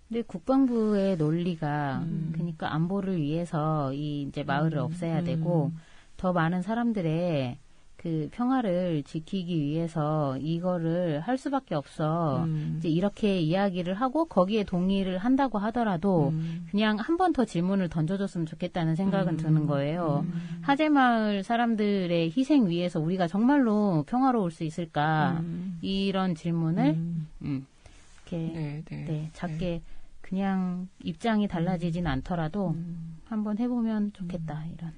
근데 국방부의 논리가 그러니까 안보를 위해서 이제 마을을 없애야 되고 더 많은 사람들의 그 평화를 지키기 위해서 이거를 할 수밖에 없어. 이제 이렇게 이야기를 하고 거기에 동의를 한다고 하더라도 그냥 한 번 더 질문을 던져줬으면 좋겠다는 생각은 드는 거예요. 하재마을 사람들의 희생 위해서 우리가 정말로 평화로울 수 있을까? 이런 질문을 이렇게 작게 그냥 입장이 달라지진 않더라도 한번 해보면 좋겠다 이런.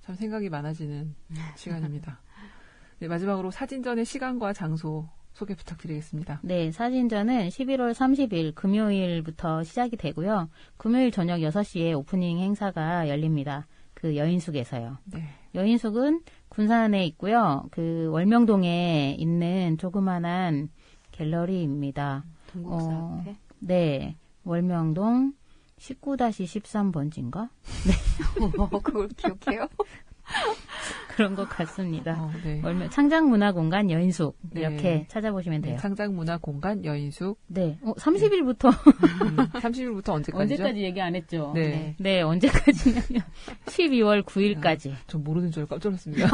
참 생각이 많아지는 시간입니다. 네, 마지막으로 사진전의 시간과 장소 소개 부탁드리겠습니다. 네, 사진전은 11월 30일 금요일부터 시작이 되고요. 금요일 저녁 6시에 오프닝 행사가 열립니다. 그 여인숙에서요. 네. 여인숙은 군산에 있고요. 그 월명동에 있는 조그만한 갤러리입니다. 동국사 앞에? 네, 월명동 19-13번지인가? 그걸 기억해요? 그런 것 같습니다. 네. 창작문화공간 여인숙 이렇게 네. 찾아보시면 돼요. 네, 창작문화공간 여인숙. 네, 30일부터 30일부터 언제까지죠? 언제까지 얘기 안 했죠? 네. 네, 언제까지냐면 12월 9일까지. 전 모르는 줄 알고 깜짝 놀랐습니다.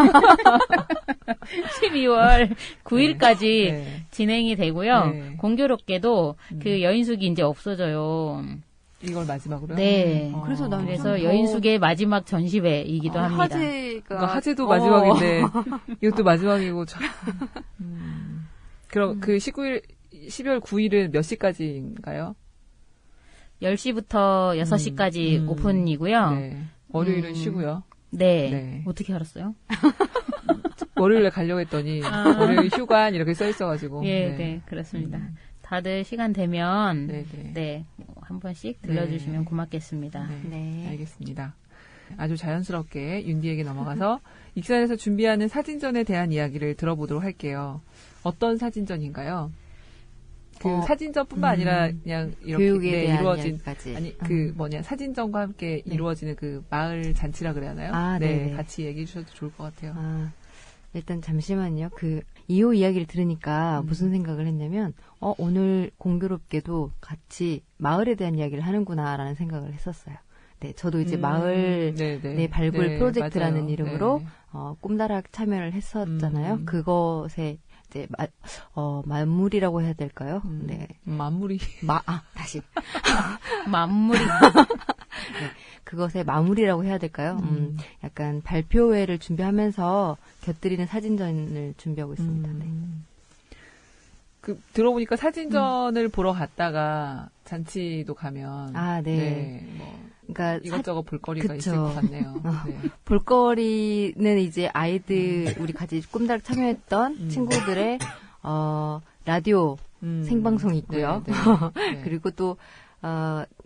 12월 9일까지 네. 진행이 되고요. 네. 공교롭게도 그 여인숙이 이제 없어졌어요. 이걸 마지막으로요? 네. 그래서 난 그래서 더- 여인숙의 마지막 전시회이기도 합니다. 화제가 화제도 마지막인데 이것도 마지막이고 참. 그럼 그 12월 9일은 몇 시까지인가요? 10시부터 6시까지 오픈이고요. 네. 월요일은 쉬고요. 네. 네. 어떻게 알았어요? 월요일에 가려고 했더니 월요일 휴관 이렇게 써 있어가지고. 예, 네, 그렇습니다. 다들 시간 되면 네. 한 번씩 들려주시면 네. 고맙겠습니다. 네. 알겠습니다. 아주 자연스럽게 윤디에게 넘어가서 익산에서 준비하는 사진전에 대한 이야기를 들어보도록 할게요. 어떤 사진전인가요? 그 사진전뿐만 아니라 그냥 이렇게 교육에 대한 이루어진 이야기까지. 사진전과 함께 이루어지는 그 마을 잔치라 그래야 하나요? 아, 네, 네네. 같이 얘기해 주셔도 좋을 것 같아요. 일단 잠시만요. 그 2호 이야기를 들으니까 무슨 생각을 했냐면 오늘 공교롭게도 같이 마을에 대한 이야기를 하는구나라는 생각을 했었어요. 네, 저도 이제 마을 발굴 프로젝트라는 맞아요. 이름으로 네. 꿈다락 참여를 했었잖아요. 그것에 이제 만물이라고 해야 될까요? 네. 만물이 다시. 마무리. 네, 그것의 마무리라고 해야 될까요? 약간 발표회를 준비하면서 곁들이는 사진전을 준비하고 있습니다. 네. 들어보니까 사진전을 보러 갔다가 잔치도 가면 네. 그러니까 이것저것 볼거리가 그쵸. 있을 것 같네요. 네. 볼거리는 이제 아이들 우리 같이 꿈다락 참여했던 친구들의 라디오 생방송이 있고요. 네. 그리고 또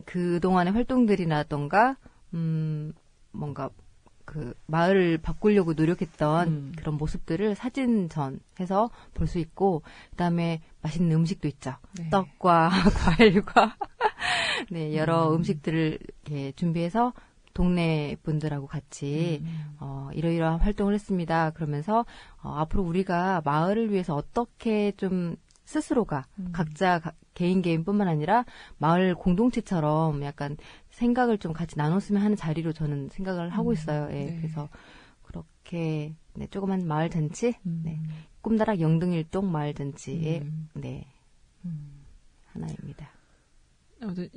그동안의 활동들이라던가 뭔가 그 마을을 바꾸려고 노력했던 그런 모습들을 사진전 해서 볼 수 있고, 그다음에 맛있는 음식도 있죠. 네. 떡과 과일과 네, 여러 음식들을 이렇게 준비해서 동네 분들하고 같이 이러이러한 활동을 했습니다. 그러면서 앞으로 우리가 마을을 위해서 어떻게 좀 스스로가 각자 개인뿐만 아니라 마을 공동체처럼 약간 생각을 좀 같이 나눴으면 하는 자리로 저는 생각을 하고 있어요. 예, 네. 그래서 그렇게 네, 조그만 마을 잔치, 네, 꿈다락 영등일동 마을 잔치의 네, 하나입니다. 아무튼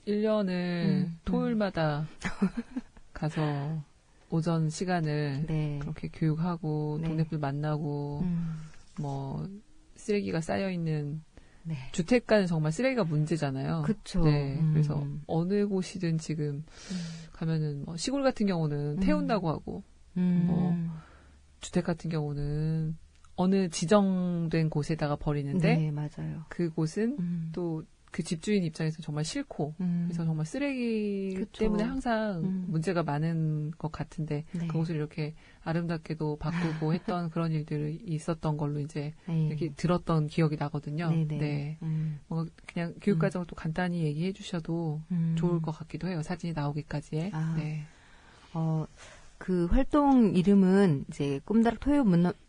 1년을 토요일마다 가서 오전 시간을 네. 그렇게 교육하고 네. 동네 분들 만나고 뭐 쓰레기가 쌓여 있는 네. 주택가는 정말 쓰레기가 문제잖아요. 그쵸. 네. 그래서 어느 곳이든 지금 가면은 뭐 시골 같은 경우는 태운다고 하고 뭐 주택 같은 경우는 어느 지정된 곳에다가 버리는데 네, 맞아요. 그곳은 또 그 집주인 입장에서 정말 싫고 그래서 정말 쓰레기 그쵸. 때문에 항상 문제가 많은 것 같은데 네. 그곳을 이렇게 아름답게도 바꾸고 했던 그런 일들이 있었던 걸로 이제 네. 이렇게 들었던 기억이 나거든요. 네네. 네. 뭔가 그냥 교육 과정을 또 간단히 얘기해 주셔도 좋을 것 같기도 해요. 사진이 나오기까지의. 아. 네. 그 활동 이름은 이제 꿈다락 토요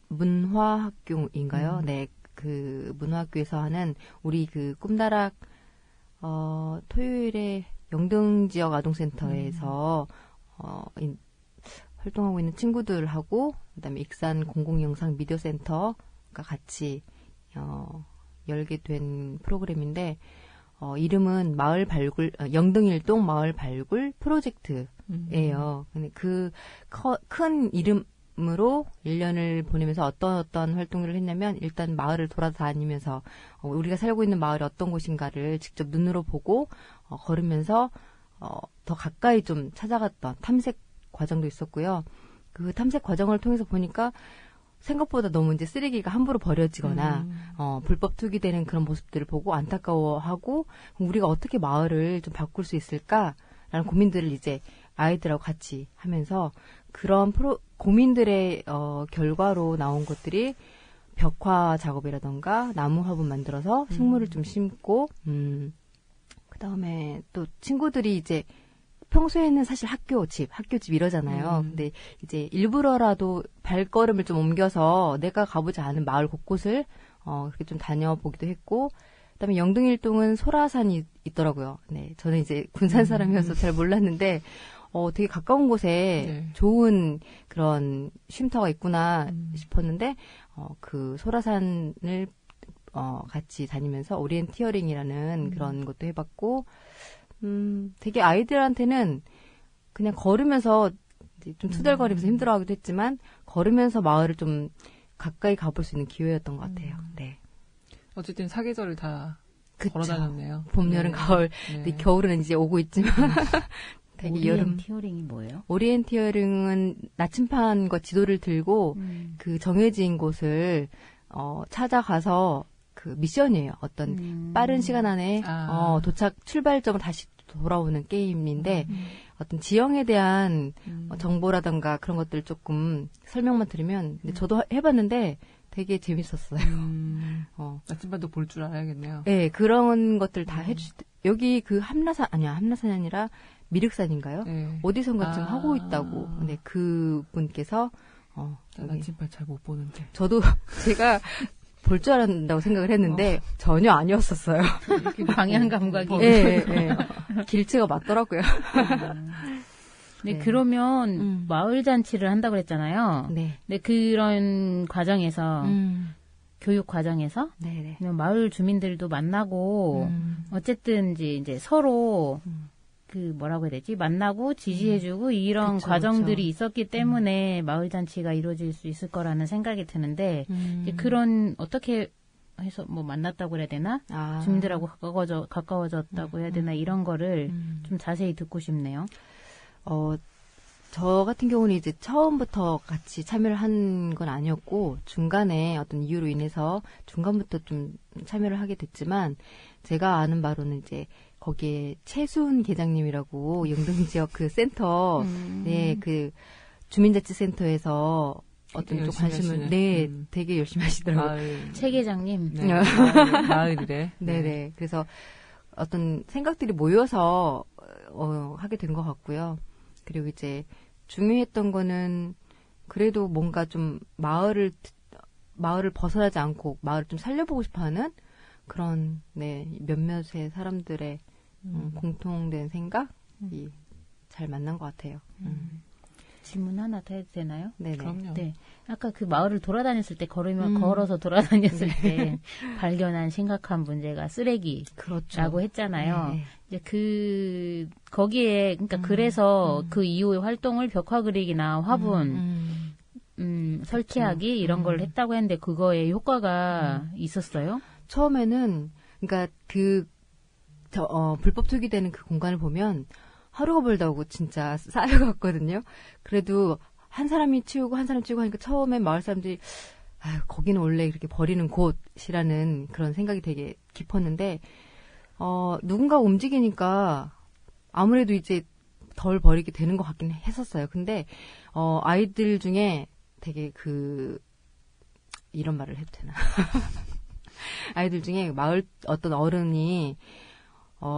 문화학교인가요? 네. 그 문화학교에서 하는 우리 그 꿈다락 토요일에 영등 지역 아동센터에서 활동하고 있는 친구들하고 그다음에 익산 공공영상 미디어센터가 같이 열게 된 프로그램인데 이름은 마을 발굴 영등일동 마을 발굴 프로젝트예요. 근데 그 큰 이름으로 1년을 보내면서 어떤 활동을 했냐면 일단 마을을 돌아다니면서 우리가 살고 있는 마을이 어떤 곳인가를 직접 눈으로 보고 걸으면서 더 가까이 좀 찾아갔던 탐색 과정도 있었고요. 그 탐색 과정을 통해서 보니까 생각보다 너무 이제 쓰레기가 함부로 버려지거나 불법 투기되는 그런 모습들을 보고 안타까워하고 우리가 어떻게 마을을 좀 바꿀 수 있을까라는 고민들을 이제 아이들하고 같이 하면서 그런 고민들의 결과로 나온 것들이 벽화 작업이라던가 나무 화분 만들어서 식물을 좀 심고 그다음에 또 친구들이 이제 평소에는 사실 학교 집 이러잖아요. 근데 이제 일부러라도 발걸음을 좀 옮겨서 내가 가보지 않은 마을 곳곳을 그렇게 좀 다녀보기도 했고, 그다음에 영등일동은 소라산이 있더라고요. 네, 저는 이제 군산 사람이어서 잘 몰랐는데 되게 가까운 곳에 네. 좋은 그런 쉼터가 있구나 싶었는데 그 소라산을 같이 다니면서 오리엔티어링이라는 그런 것도 해봤고. 되게 아이들한테는 그냥 걸으면서 이제 좀 투덜거리면서 힘들어하기도 했지만 걸으면서 마을을 좀 가까이 가볼 수 있는 기회였던 것 같아요. 네. 어쨌든 사계절을 다 그쵸. 걸어다녔네요. 봄, 여름, 네. 가을. 네. 근데 겨울은 이제 오고 있지만 되게 여름. 오리엔티어링이 뭐예요? 오리엔티어링은 나침판과 지도를 들고 그 정해진 곳을 찾아가서 그 미션이에요. 어떤 빠른 시간 안에 도착 출발점을 다시 돌아오는 게임인데 어떤 지형에 대한 정보라던가 그런 것들 조금 설명만 드리면 근데 저도 해봤는데 되게 재밌었어요. 나침반도 볼 줄 알아야겠네요. 네, 그런 것들 다 여기 그 함라산이 아니라 미륵산인가요? 네. 어디선가 지금 하고 있다고. 근데 그 분께서 나침반 잘 못 보는데. 저도 제가 볼 줄 알았다고 생각을 했는데 전혀 아니었었어요. 방향 감각이. 네, 네. 길치가 맞더라고요. 네, 네. 그러면 마을 잔치를 한다고 그랬잖아요. 네. 네, 그런 과정에서 교육 과정에서 네네. 그냥 마을 주민들도 만나고 어쨌든 이제 서로 그 뭐라고 해야 되지? 만나고 지지해주고 이런 그쵸, 과정들이 그쵸. 있었기 때문에 마을 잔치가 이루어질 수 있을 거라는 생각이 드는데 이제 그런 어떻게 해서 뭐 만났다고 해야 되나? 주민들하고 가까워졌다고 해야 되나? 이런 거를 좀 자세히 듣고 싶네요. 저 같은 경우는 이제 처음부터 같이 참여를 한 건 아니었고 중간에 어떤 이유로 인해서 중간부터 좀 참여를 하게 됐지만 제가 아는 바로는 이제 거기에 최수은 계장님이라고 영동 지역 그 센터, 네, 그 주민자치센터에서 어떤 쪽 관심을, 되게 열심히 하시더라고요. 최 계장님. 네. 마을이래. 네네. 그래서 어떤 생각들이 모여서, 하게 된 것 같고요. 그리고 이제 중요했던 거는 그래도 뭔가 좀 마을을 벗어나지 않고 마을을 좀 살려보고 싶어 하는 그런, 네, 몇몇의 사람들의 공통된 생각이 잘 만난 것 같아요. 질문 하나 더 해도 되나요? 네네. 그럼요. 네. 아까 그 마을을 돌아다녔을 때 걸어서 돌아다녔을 때 발견한 심각한 문제가 쓰레기라고 그렇죠. 했잖아요. 네. 이제 거기에 그러니까 그래서 그 이후의 활동을 벽화 그리기나 화분 설치하기 이런 걸 했다고 했는데 그거에 효과가 있었어요? 처음에는 그러니까 불법 투기되는 그 공간을 보면 하루가 멀다고 진짜 쌓여갔거든요. 그래도 한 사람이 치우고 한 사람이 치우고 하니까 처음에 마을 사람들이 거기는 원래 이렇게 버리는 곳이라는 그런 생각이 되게 깊었는데 누군가 움직이니까 아무래도 이제 덜 버리게 되는 것 같긴 했었어요. 근데 아이들 중에 되게 이런 말을 해도 되나? 아이들 중에 마을 어떤 어른이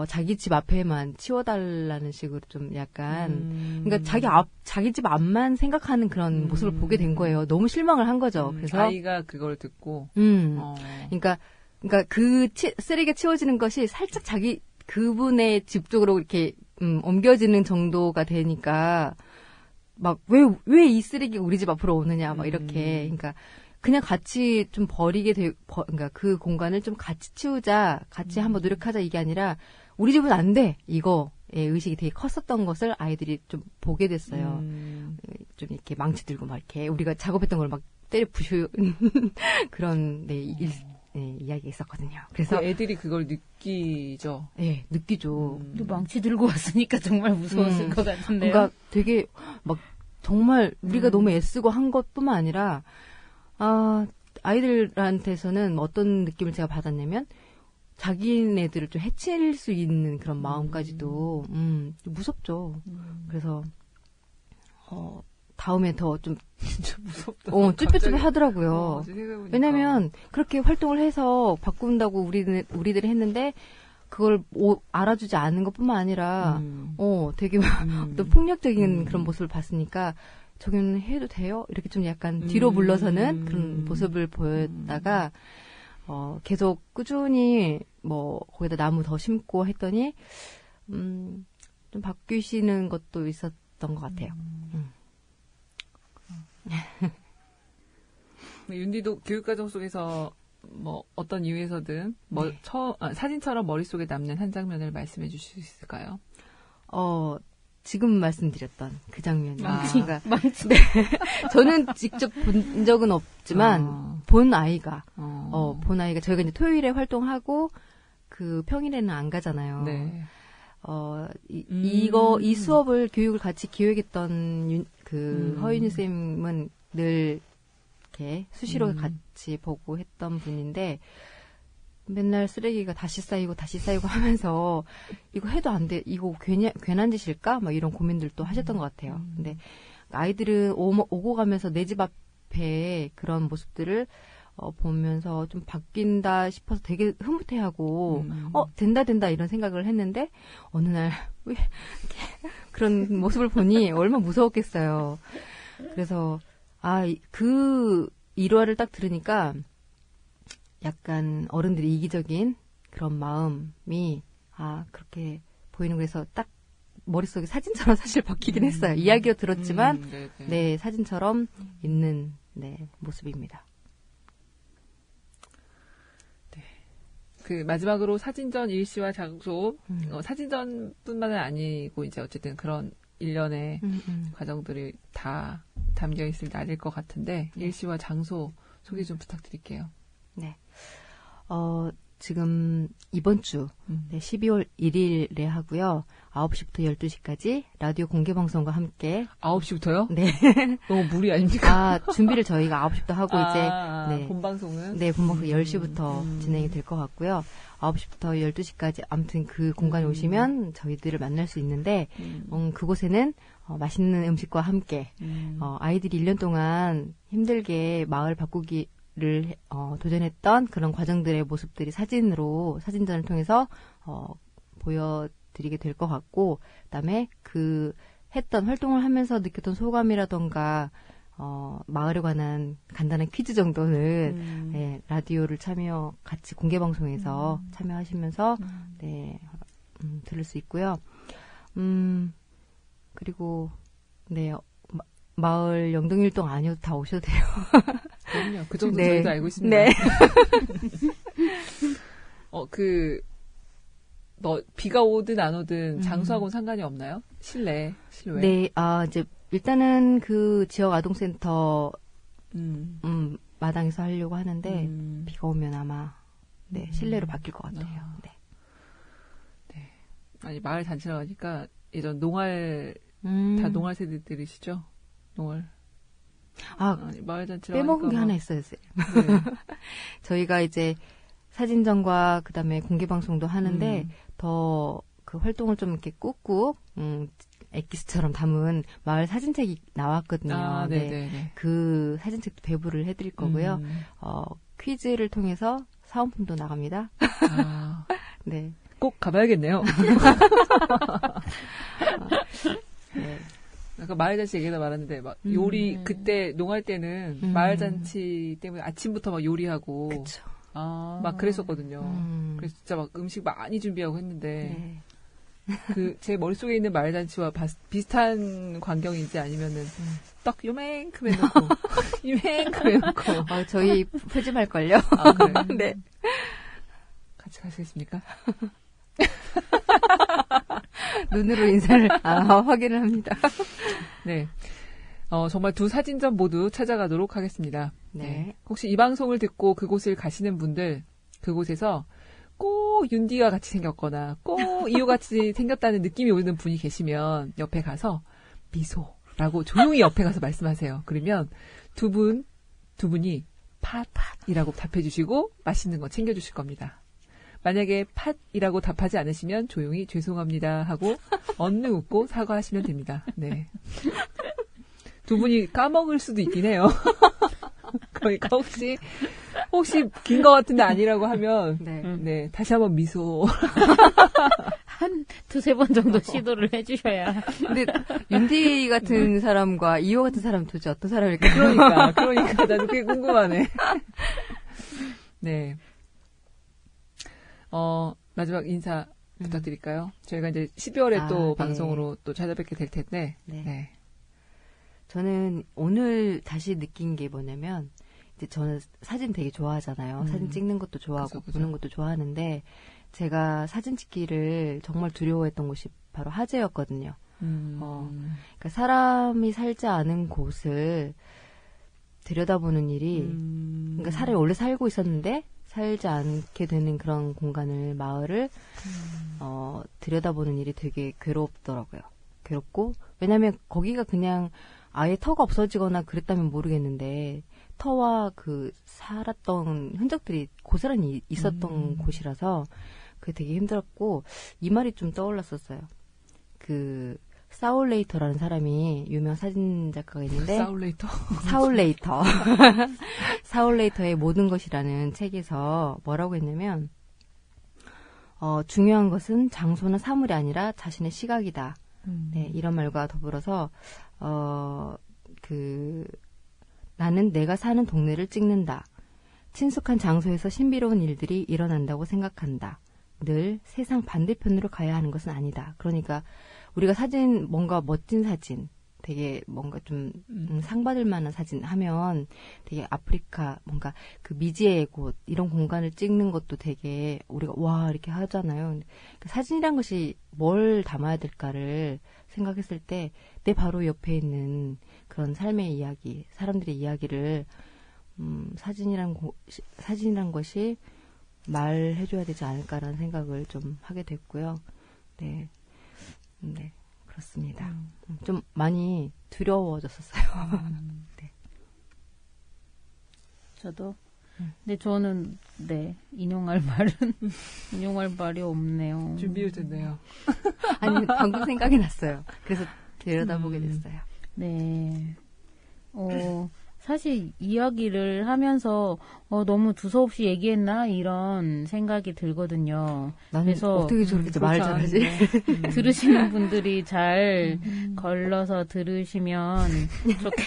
자기 집 앞에만 치워달라는 식으로 좀 약간, 그러니까 자기 집 앞만 생각하는 그런 모습을 보게 된 거예요. 너무 실망을 한 거죠. 그래서 아이가 그걸 듣고, 그러니까 쓰레기가 치워지는 것이 살짝 그분의 집 쪽으로 이렇게, 옮겨지는 정도가 되니까, 막, 왜 이 쓰레기가 우리 집 앞으로 오느냐, 막 이렇게, 그러니까, 그냥 같이 좀 그러니까 그 공간을 좀 같이 치우자, 같이 한번 노력하자 이게 아니라 우리 집은 안 돼 이거의 의식이 되게 컸었던 것을 아이들이 좀 보게 됐어요. 좀 이렇게 망치 들고 막 이렇게 우리가 작업했던 걸 막 때려 부수는 그런 이야기가 있었거든요. 그래서 그 애들이 그걸 느끼죠. 네, 느끼죠. 또 망치 들고 왔으니까 정말 무서웠을 것 같은데요. 그러니까 되게 막 정말 우리가 너무 애쓰고 한 것뿐만 아니라 아이들한테서는 어떤 느낌을 제가 받았냐면, 자기네들을 좀 해칠 수 있는 그런 마음까지도, 무섭죠. 그래서, 다음에 더 좀, 진짜 무섭다. 쭈뼛쭈뼛 하더라고요. 왜냐면, 그렇게 활동을 해서 바꾼다고 우리들이 했는데, 그걸 알아주지 않은 것 뿐만 아니라, 되게 어떤 폭력적인 그런 모습을 봤으니까, 저기는 해도 돼요? 이렇게 좀 약간 뒤로 물러서는 그런 모습을 보였다가, 계속 꾸준히 거기다 나무 더 심고 했더니, 좀 바뀌시는 것도 있었던 것 같아요. 윤디도 교육과정 속에서 어떤 이유에서든 사진처럼 머릿속에 남는 한 장면을 말씀해 주실 수 있을까요? 지금 말씀드렸던 그 장면이. 그러니까 네. 저는 직접 본 적은 없지만, 본 아이가 저희가 이제 토요일에 활동하고, 평일에는 안 가잖아요. 네. 이 수업을, 교육을 같이 기획했던 허윤희 쌤은 늘 이렇게 수시로 같이 보고 했던 분인데, 맨날 쓰레기가 다시 쌓이고 하면서 이거 해도 안 돼. 이거 괜한 짓일까? 막 이런 고민들도 하셨던 것 같아요. 근데 아이들은 오고 가면서 내 집 앞에 그런 모습들을 보면서 좀 바뀐다 싶어서 되게 흐뭇해하고 된다 이런 생각을 했는데 어느 날 왜 그런 모습을 보니 얼마나 무서웠겠어요. 그래서 그 일화를 딱 들으니까 약간 어른들이 이기적인 그런 마음이 그렇게 보이는 거에서 딱 머릿속에 사진처럼 사실 박히긴 했어요. 이야기로 들었지만 네, 사진처럼 있는 모습입니다. 네. 그 마지막으로 사진전 일시와 장소, 사진전뿐만은 아니고 이제 어쨌든 그런 일련의 과정들이 다 담겨 있을 날일 것 같은데 일시와 장소 소개 좀 부탁드릴게요. 네. 지금 이번 주 네, 12월 1일에 하고요. 9시부터 12시까지 라디오 공개 방송과 함께 9시부터요? 네. 너무 무리 아닙니까? 준비를 저희가 9시부터 하고 이제 네. 본방송은 네, 본방송 10시부터 진행이 될 것 같고요. 9시부터 12시까지 아무튼 그 공간에 오시면 저희들을 만날 수 있는데 그곳에는 맛있는 음식과 함께 아이들이 1년 동안 힘들게 마을 바꾸기를 도전했던 그런 과정들의 모습들이 사진전을 통해서 보여드리게 될 것 같고, 그다음에 그 했던 활동을 하면서 느꼈던 소감이라던가 마을에 관한 간단한 퀴즈 정도는 네, 라디오를 같이 공개 방송에서 참여하시면서 네, 들을 수 있고요. 그리고 네, 마을 영동일동 아니어도 다 오셔도 돼요. 그럼요. 그 정도 네. 저희도 알고 있습니다. 네. 비가 오든 안 오든 장소하고는 상관이 없나요? 실외. 네, 이제 일단은 그 지역 아동센터 마당에서 하려고 하는데 비가 오면 아마 네, 실내로 바뀔 것 같아요. 네. 네. 아니 마을 잔치라고 하니까 예전 농활 다 농활 세대들이시죠? 농활. 아니, 마을 잔치라고 빼먹은 게 하니까 하나 있어요. 네. 저희가 이제 사진전과 그다음에 공개 방송도 하는데 더 그 활동을 좀 이렇게 꾹꾹 엑기스처럼 담은 마을 사진책이 나왔거든요. 네. 그 사진책도 배부를 해드릴 거고요. 퀴즈를 통해서 사은품도 나갑니다. 네. 꼭 가봐야겠네요. 네. 아까 마을잔치 얘기다 말았는데 막 요리 그때 농할 때는 마을잔치 때문에 아침부터 막 요리하고 그쵸. 막 그랬었거든요. 그래서 진짜 막 음식 많이 준비하고 했는데 네. 제 머릿속에 있는 마을잔치와 비슷한 광경인지 아니면은 떡 요만큼 해놓고 이만큼 해놓고 저희 푸짐할걸요. 그래요? 네. 같이 가시겠습니까? 눈으로 인사를 확인을 합니다. 네. 정말 두 사진전 모두 찾아가도록 하겠습니다. 네. 혹시 이 방송을 듣고 그곳을 가시는 분들, 그곳에서 꼭 윤디와 같이 생겼거나 꼭 이호같이 생겼다는 느낌이 오는 분이 계시면 옆에 가서 미소라고 조용히 옆에 가서 말씀하세요. 그러면 두 분이 팥이라고 답해주시고 맛있는 거 챙겨주실 겁니다. 만약에 팥이라고 답하지 않으시면 조용히 죄송합니다 하고 언능 웃고 사과하시면 됩니다. 네. 두 분이 까먹을 수도 있긴 해요. 그러니까 혹시 긴 것 같은데 아니라고 하면 네 다시 한번 미소. 한 두세 번 정도 시도를 해주셔야. 근데 윤디 같은 사람과 이호 같은 사람은 도대체 어떤 사람일까요? 그러니까 나도 그게 궁금하네. 네. 마지막 인사 부탁드릴까요? 저희가 이제 12월에 또 네. 방송으로 또 찾아뵙게 될 텐데. 네. 저는 오늘 다시 느낀 게 뭐냐면, 이제 저는 사진 되게 좋아하잖아요. 사진 찍는 것도 좋아하고 그죠. 보는 것도 좋아하는데, 제가 사진 찍기를 정말 두려워했던 곳이 바로 화재였거든요. 그러니까 사람이 살지 않은 곳을 들여다보는 일이, 그러니까 사람이 원래 살고 있었는데, 살지 않게 되는 그런 공간을, 마을을, 들여다보는 일이 되게 괴롭더라고요. 괴롭고, 왜냐면 거기가 그냥 아예 터가 없어지거나 그랬다면 모르겠는데, 터와 그 살았던 흔적들이 고스란히 있었던 곳이라서, 그게 되게 힘들었고, 이 말이 좀 떠올랐었어요. 사울레이터라는 사람이 유명 사진 작가가 있는데 사울레이터 사울레이터의 모든 것이라는 책에서 뭐라고 했냐면 중요한 것은 장소나 사물이 아니라 자신의 시각이다. 네, 이런 말과 더불어서 나는 내가 사는 동네를 찍는다. 친숙한 장소에서 신비로운 일들이 일어난다고 생각한다. 늘 세상 반대편으로 가야 하는 것은 아니다. 그러니까 우리가 사진, 뭔가 멋진 사진, 되게 뭔가 좀 상 받을 만한 사진 하면 되게 아프리카, 뭔가 그 미지의 곳, 이런 공간을 찍는 것도 되게 우리가 와, 이렇게 하잖아요. 사진이란 것이 뭘 담아야 될까를 생각했을 때 내 바로 옆에 있는 그런 삶의 이야기, 사람들의 이야기를 사진이란 것이 말해줘야 되지 않을까라는 생각을 좀 하게 됐고요. 네, 네 그렇습니다. 좀 많이 두려워졌었어요. 네. 저도. 근데 저는 인용할 말이 없네요. 준비해 줬네요. 아니 방금 생각이 났어요. 그래서 들여다보게 됐어요. 네. 사실 이야기를 하면서 너무 두서없이 얘기했나 이런 생각이 들거든요. 나는 그래서 어떻게 저렇게 말을 잘하지? 들으시는 분들이 잘 걸러서 들으시면 좋겠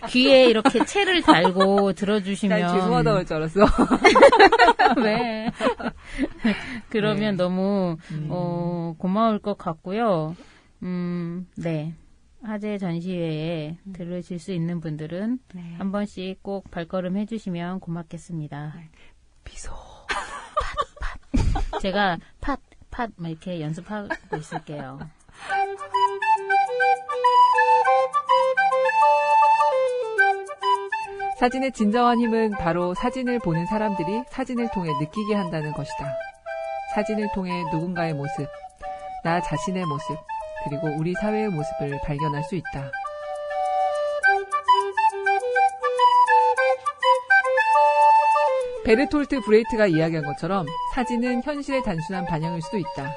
귀에 이렇게 채를 달고 들어주시면 난 죄송하다고 할 줄 알았어. 왜? 그러면 네. 너무 고마울 것 같고요. 네. 화제 전시회에 들으실 수 있는 분들은 네. 한 번씩 꼭 발걸음 해주시면 고맙겠습니다. 미소. 제가 팟 막 이렇게 연습하고 있을게요. 사진의 진정한 힘은 바로 사진을 보는 사람들이 사진을 통해 느끼게 한다는 것이다. 사진을 통해 누군가의 모습, 나 자신의 모습, 그리고 우리 사회의 모습을 발견할 수 있다. 베르톨트 브레이트가 이야기한 것처럼 사진은 현실의 단순한 반영일 수도 있다.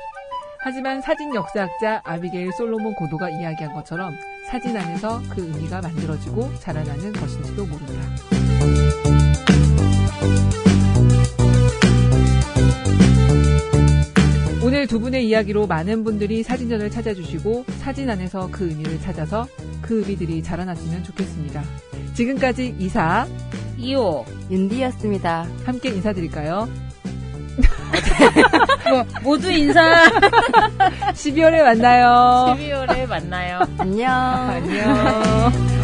하지만 사진 역사학자 아비게일 솔로몬 고도가 이야기한 것처럼 사진 안에서 그 의미가 만들어지고 자라나는 것인지도 모른다. 오늘 두 분의 이야기로 많은 분들이 사진전을 찾아주시고 사진 안에서 그 의미를 찾아서 그 의미들이 자라났으면 좋겠습니다. 지금까지 이사, 이호 윤디였습니다. 함께 인사드릴까요? 모두 인사 12월에 만나요. 12월에 만나요. 안녕. 안녕.